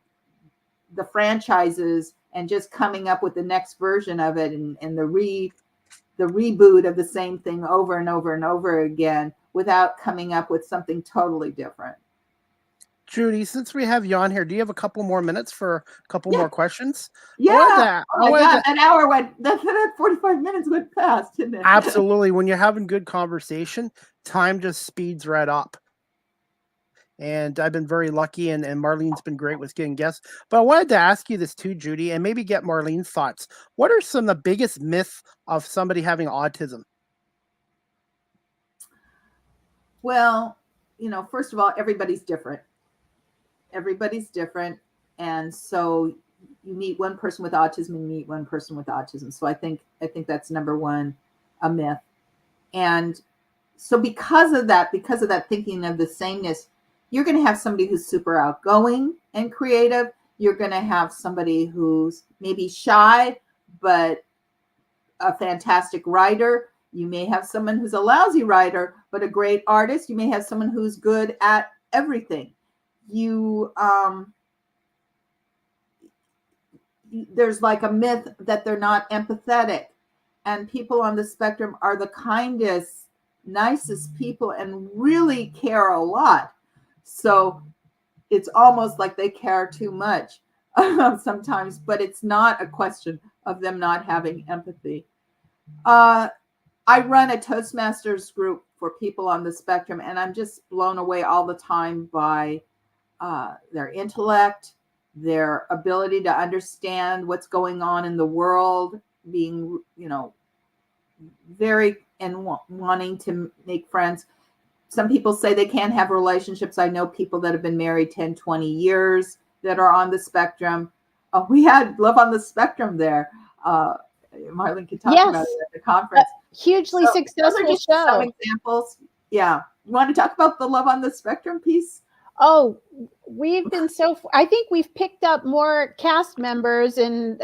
franchises and just coming up with the next version of it and the reboot of the same thing over and over and over again without coming up with something totally different. Judi, since we have you on here, do you have a couple more minutes for a couple more questions? Yeah. Oh my God, an hour went, that 45 minutes went fast, didn't it? Absolutely. When you're having good conversation, time just speeds right up. And I've been very lucky, and Marlene's been great with getting guests. But I wanted to ask you this too, Judi, and maybe get Marlene's thoughts. What are some of the biggest myths of somebody having autism? Well, first of all, everybody's different. And so you meet one person with autism and you meet one person with autism. So I think that's number one, a myth. And so because of that thinking of the sameness, you're going to have somebody who's super outgoing and creative. You're going to have somebody who's maybe shy, but a fantastic writer. You may have someone who's a lousy writer, but a great artist. You may have someone who's good at everything. There's like a myth that they're not empathetic, and people on the spectrum are the kindest, nicest people and really care a lot. So it's almost like they care too much sometimes, but it's not a question of them not having empathy. I run a Toastmasters group for people on the spectrum, and I'm just blown away all the time by their intellect, their ability to understand what's going on in the world, being, very and wanting to make friends. Some people say they can't have relationships. I know people that have been married 10, 20 years that are on the spectrum. We had Love on the Spectrum there. Marlene could talk about it at the conference. Hugely successful show. Some examples. Yeah. You want to talk about the Love on the Spectrum piece? Oh, I think we've picked up more cast members and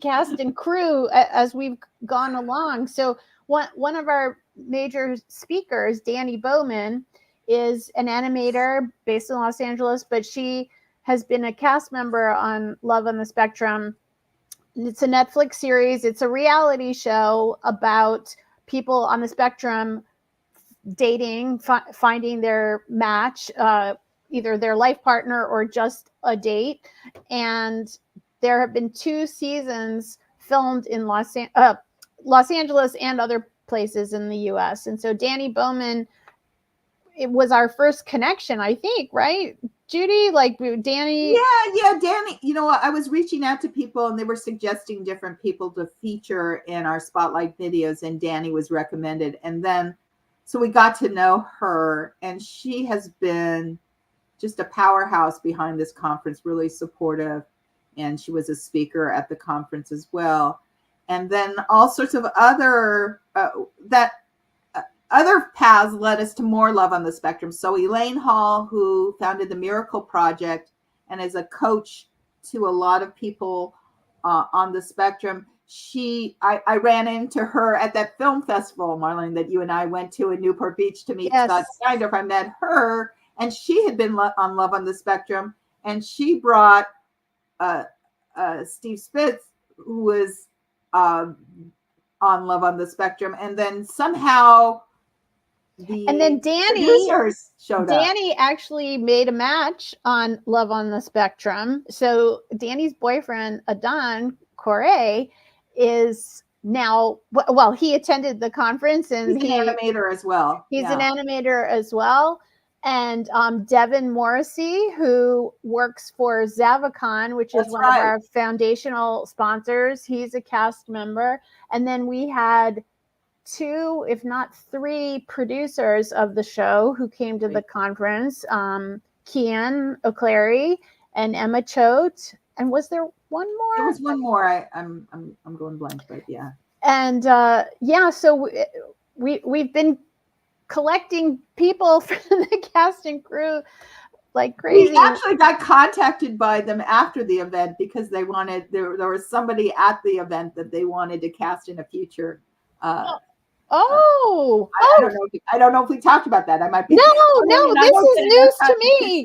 cast and crew as we've gone along. So one of our major speakers, Danny Bowman, is an animator based in Los Angeles, but she has been a cast member on Love on the Spectrum. It's a Netflix series. It's a reality show about people on the spectrum dating, finding their match, either their life partner or just a date. And there have been 2 seasons filmed in Los Angeles and other places in the US. And so Danny Bowman, it was our first connection, I think, right, Judi? Like Danny. Yeah, Danny. I was reaching out to people and they were suggesting different people to feature in our spotlight videos, and Danny was recommended. And then, so we got to know her, and she has been just a powerhouse behind this conference, really supportive. And she was a speaker at the conference as well. And then all sorts of other other paths led us to more Love on the Spectrum. So Elaine Hall, who founded the Miracle Project and is a coach to a lot of people on the spectrum, I ran into her at that film festival, Marlene, that you and I went to in Newport Beach to meet Scott Steindorf. I met her, and she had been on Love on the Spectrum, and she brought Steve Spitz, who was on Love on the Spectrum, and then somehow And then producers showed up. Danny actually made a match on Love on the Spectrum. So Danny's boyfriend, Adon Correa, is now, well, he attended the conference, and he's an animator as well. He's an animator as well. And Devin Morrissey, who works for Zavicon, which is one of our foundational sponsors. He's a cast member. And then we had 2, if not 3 producers of the show who came to the conference, Kian O'Cleary and Emma Choate. And was there one more? There was one more. I'm going blank, but yeah. And so we've been collecting people for the cast and crew like crazy. We actually got contacted by them after the event because they wanted there was somebody at the event that they wanted to cast in a future. I don't know if we talked about that. I might be. No, this is news to me.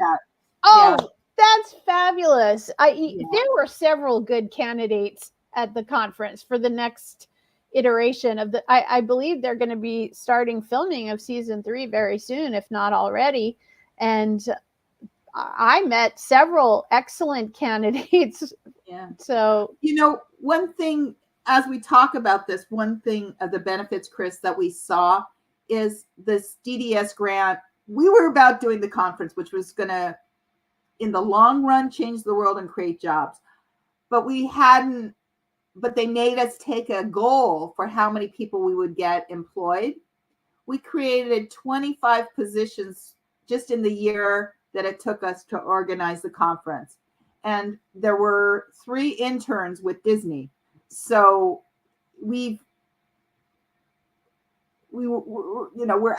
That's fabulous. There were several good candidates at the conference for the next iteration of the. I believe they're going to be starting filming of season 3 very soon, if not already. And I met several excellent candidates. Yeah. So one thing as we talk about this, one thing of the benefits, Chris, that we saw is this DDS grant. We were about doing the conference, which was going to, in the long run, change the world and create jobs. But they made us take a goal for how many people we would get employed. We created 25 positions just in the year that it took us to organize the conference. And there were 3 interns with Disney. So we're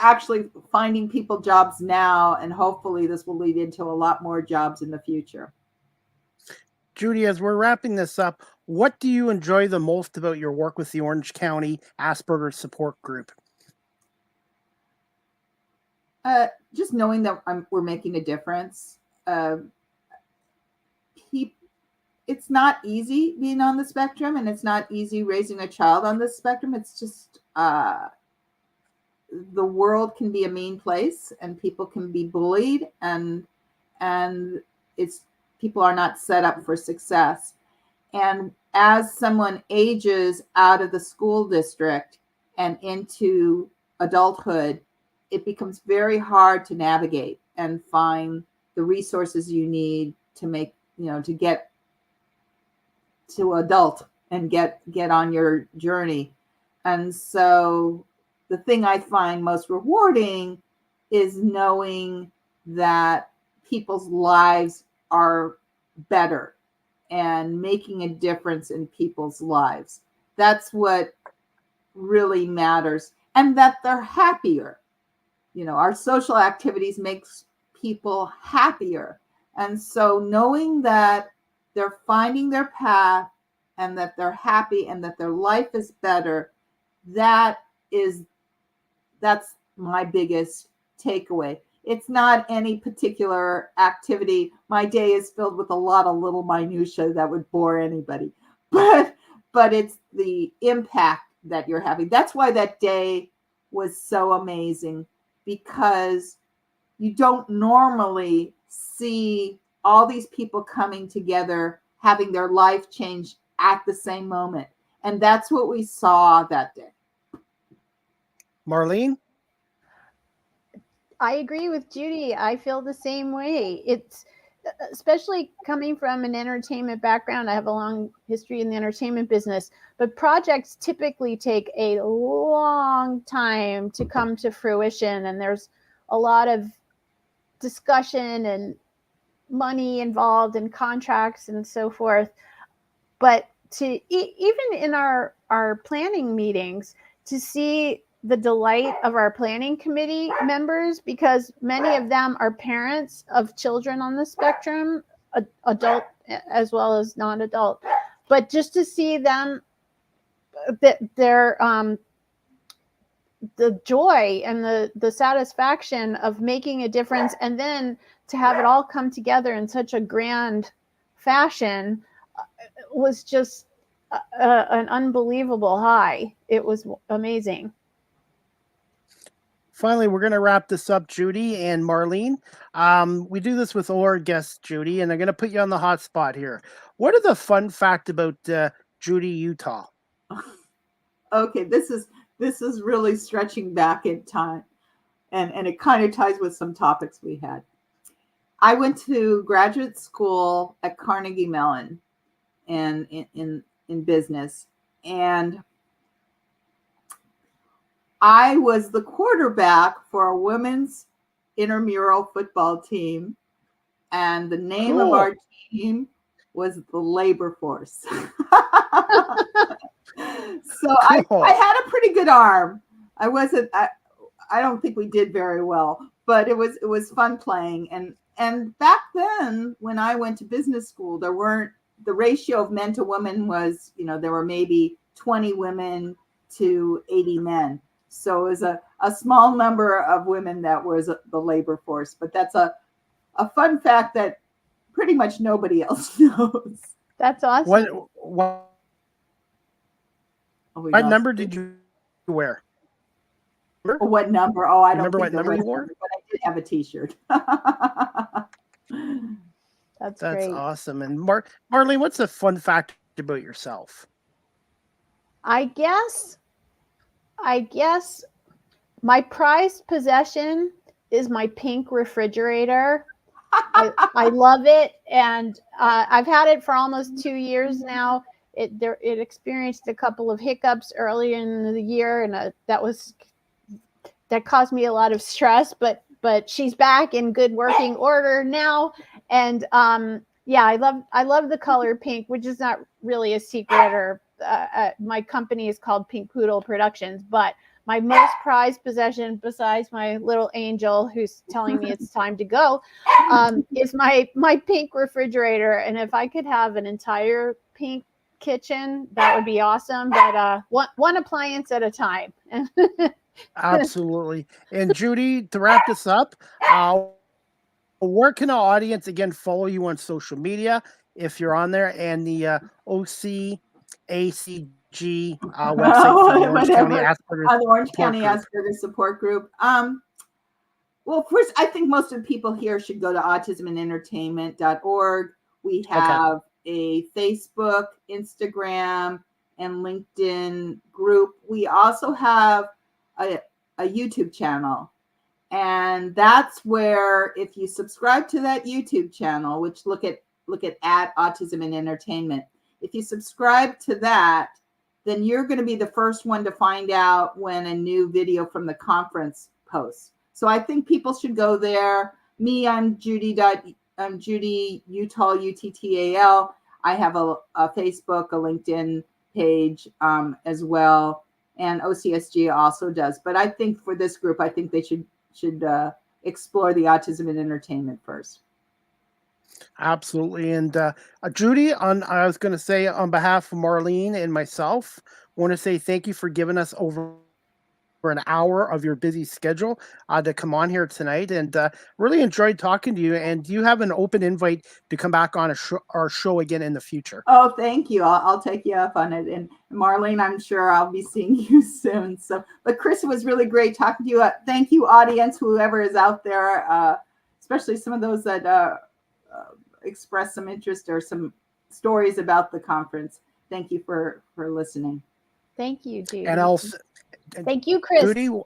actually finding people jobs now, and hopefully this will lead into a lot more jobs in the future. Judi, as we're wrapping this up, what do you enjoy the most about your work with the Orange County Asperger Support Group? Just knowing that we're making a difference. It's not easy being on the spectrum, and it's not easy raising a child on the spectrum. It's just the world can be a mean place, and people can be bullied, and people are not set up for success. And as someone ages out of the school district and into adulthood, it becomes very hard to navigate and find the resources you need to make, to get to adult and get on your journey. And so the thing I find most rewarding is knowing that people's lives are better and making a difference in people's lives. That's what really matters, and that they're happier. Our social activities makes people happier. And so knowing that they're finding their path and that they're happy and that their life is better, that's my biggest takeaway. It's not any particular activity. My day is filled with a lot of little minutiae that would bore anybody, but it's the impact that you're having. That's why that day was so amazing, because you don't normally see all these people coming together, having their life change at the same moment. And that's what we saw that day. Marlene? I agree with Judi. I feel the same way. It's especially coming from an entertainment background. I have a long history in the entertainment business, but projects typically take a long time to come to fruition. And there's a lot of discussion and money involved in contracts and so forth. But to even in our planning meetings, to see the delight of our planning committee members, because many of them are parents of children on the spectrum, adult as well as non-adult, but just to see them, that their the joy and the satisfaction of making a difference, and then to have it all come together in such a grand fashion was just an unbelievable high. It was amazing. finally, we're going to wrap this up, Judi and Marlene. We do this with all our guests, Judi, and I'm going to put you on the hot spot here. What are the fun fact about Judi Uttal? Okay, this is really stretching back in time, and it kind of ties with some topics we had. I went to graduate school at Carnegie Mellon and in business, and I was the quarterback for a women's intramural football team, and the name of our team was the Labor Force. So I had a pretty good arm. I don't think we did very well, but it was fun playing. And back then, when I went to business school, the ratio of men to women was, there were maybe 20 women to 80 men. So it was a small number of women that was the labor force. But that's a fun fact that pretty much nobody else knows. That's awesome. What number did you wear? What number? Oh, I don't remember what number you wore, but I did have a T-shirt. That's great. Awesome. And Marlene, what's a fun fact about yourself? I guess my prized possession is my pink refrigerator. I love it, and I've had it for almost 2 years now. It experienced a couple of hiccups earlier in the year, and that caused me a lot of stress. But she's back in good working order now, and yeah, I love the color pink, which is not really a secret. Or my company is called Pink Poodle Productions, but my most prized possession, besides my little angel who's telling me it's time to go, is my pink refrigerator. And if I could have an entire pink kitchen, that would be awesome. But one appliance at a time. Absolutely. And Judi, to wrap this up, where can our audience again follow you on social media if you're on there, and the OCACG website for the Orange County Asperger on the Orange County Asperger Support Group? Well, first, I think most of the people here should go to autisminentertainment.org. We have a Facebook, Instagram, and LinkedIn group. We also have a YouTube channel. And that's where, if you subscribe to that YouTube channel, which look at Autism in Entertainment, if you subscribe to that, then you're going to be the first one to find out when a new video from the conference posts. So I think people should go there. Me, I'm Judi Uttal, Uttal. I have a Facebook, a LinkedIn page as well, and OCSG also does. But I think for this group, I think they should explore the Autism in Entertainment first. Absolutely. And Judi, I was going to say, on behalf of Marlene and myself, I want to say thank you for giving us over an hour of your busy schedule to come on here tonight, and really enjoyed talking to you. And do you have an open invite to come back on our show again in the future? Oh, thank you. I'll take you up on it. And Marlene, I'm sure I'll be seeing you soon. So, but Chris, it was really great talking to you. Thank you, audience, whoever is out there, especially some of those that express some interest or some stories about the conference. Thank you for listening. Thank you, Judi. And thank you, Chris. Judi,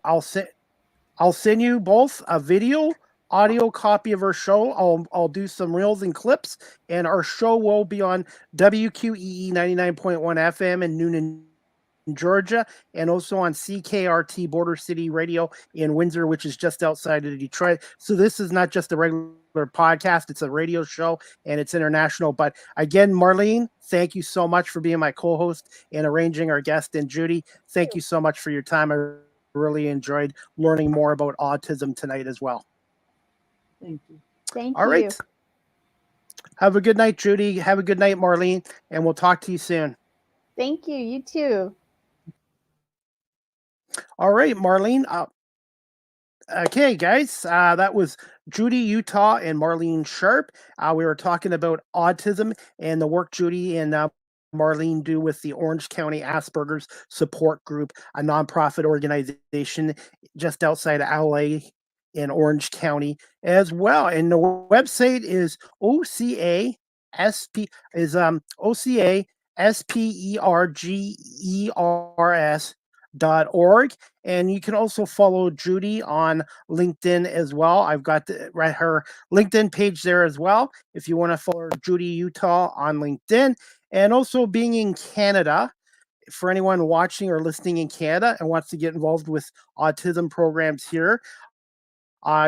I'll send you both a audio copy of our show. I'll do some reels and clips, and our show will be on WQEE 99.1 FM in Noonan, Georgia, and also on CKRT Border City Radio in Windsor, which is just outside of Detroit. So this is not just a regular podcast, it's a radio show, and it's international. But again, Marlene, thank you so much for being my co-host and arranging our guest. And Judi, thank you so much for your time. I really enjoyed learning more about autism tonight as well. Thank you. Thank you. All right. Have a good night, Judi. Have a good night, Marlene, and we'll talk to you soon. Thank you. You too. All right, Marlene. Okay, guys, that was Judi Uttal and Marlene Sharp. We were talking about autism and the work Judi and Marlene do with the Orange County Asperger's Support Group, a nonprofit organization just outside of LA in Orange County as well. And the website is OCASP is OCASPERGERS.org. And you can also follow Judi on LinkedIn as well. I've got her LinkedIn page there as well. If you want to follow Judi Uttal on LinkedIn, and also being in Canada, for anyone watching or listening in Canada and wants to get involved with autism programs here,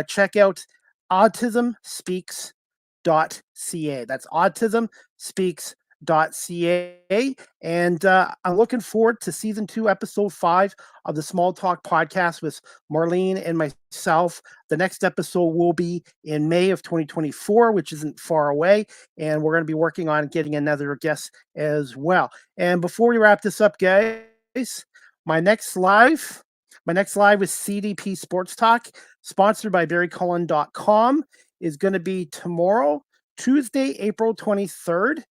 check out autismspeaks.ca. That's autismspeaks.ca. And I'm looking forward to season 2, episode 5 of the Small Talk podcast with Marlene and myself. The next episode will be in May of 2024, which isn't far away. And we're going to be working on getting another guest as well. And before we wrap this up, guys, my next live is CDP Sports Talk, sponsored by BarryCullen.com, is going to be tomorrow, Tuesday, April 23rd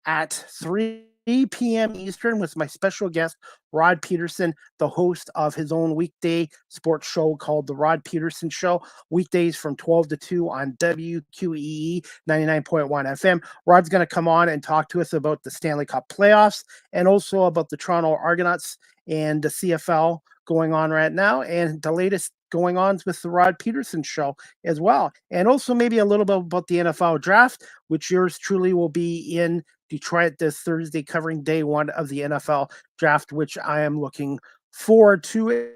at 3 p.m. Eastern with my special guest, Rod Peterson, the host of his own weekday sports show called The Rod Peterson Show, weekdays from 12 to 2 on WQEE 99.1 FM. Rod's going to come on and talk to us about the Stanley Cup playoffs and also about the Toronto Argonauts and the CFL going on right now, and the latest going on with the Rod Peterson Show as well. And also maybe a little bit about the NFL draft, which yours truly will be in Detroit this Thursday, covering day 1 of the NFL draft, which I am looking forward to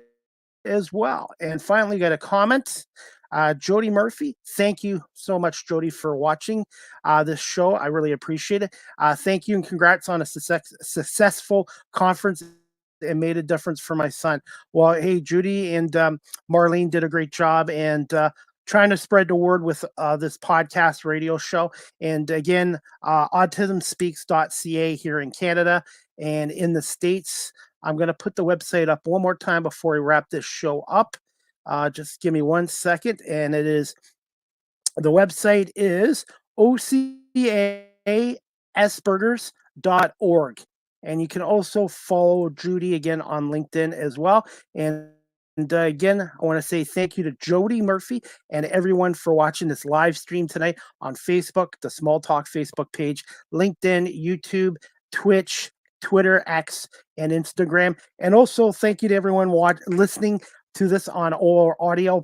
as well. And finally, got a comment. Jody Murphy, thank you so much, Jody, for watching this show. I really appreciate it. Thank you and congrats on a successful conference. It made a difference for my son. Well, hey, Judi and Marlene did a great job and trying to spread the word with this podcast radio show. And again, autismspeaks.ca here in Canada, and in the States, I'm going to put the website up one more time before we wrap this show up. Just give me 1 second. And the website is OCASpergers.org. And you can also follow Judi again on LinkedIn as well. And again, I want to say thank you to Jody Murphy and everyone for watching this live stream tonight on Facebook, the Small Talk Facebook page, LinkedIn, YouTube, Twitch, Twitter, X, and Instagram. And also thank you to everyone listening to this on all audio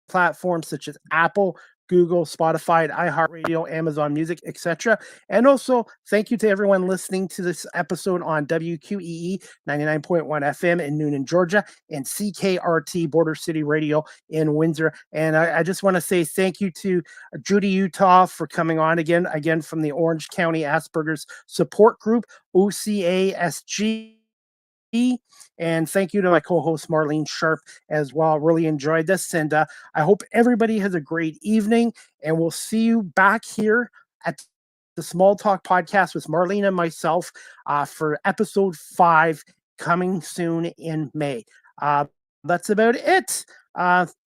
platforms such as Apple, Google, Spotify, iHeartRadio, Amazon Music, etc. And also, thank you to everyone listening to this episode on WQEE 99.1 FM in Noonan, Georgia, and CKRT Border City Radio in Windsor. And I just want to say thank you to Judi Uttal for coming on again from the Orange County Asperger's Support Group, OCASG. And thank you to my co-host Marlene Sharp as well. Really enjoyed this, and I hope everybody has a great evening, and we'll see you back here at the Small Talk podcast with Marlene and myself for episode 5 coming soon in May. That's about it.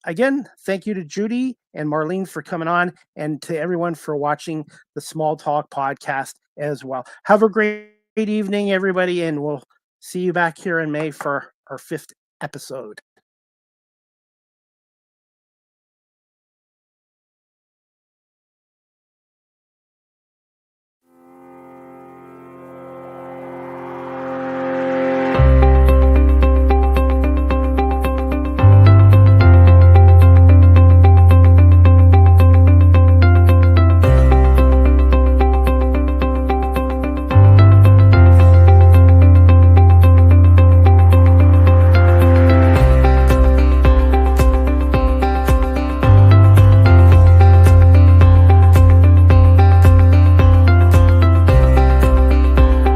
Again, thank you to Judi and Marlene for coming on, and to everyone for watching the Small Talk podcast as well. Have a great evening, everybody, and we'll see you back here in May for our 5th episode.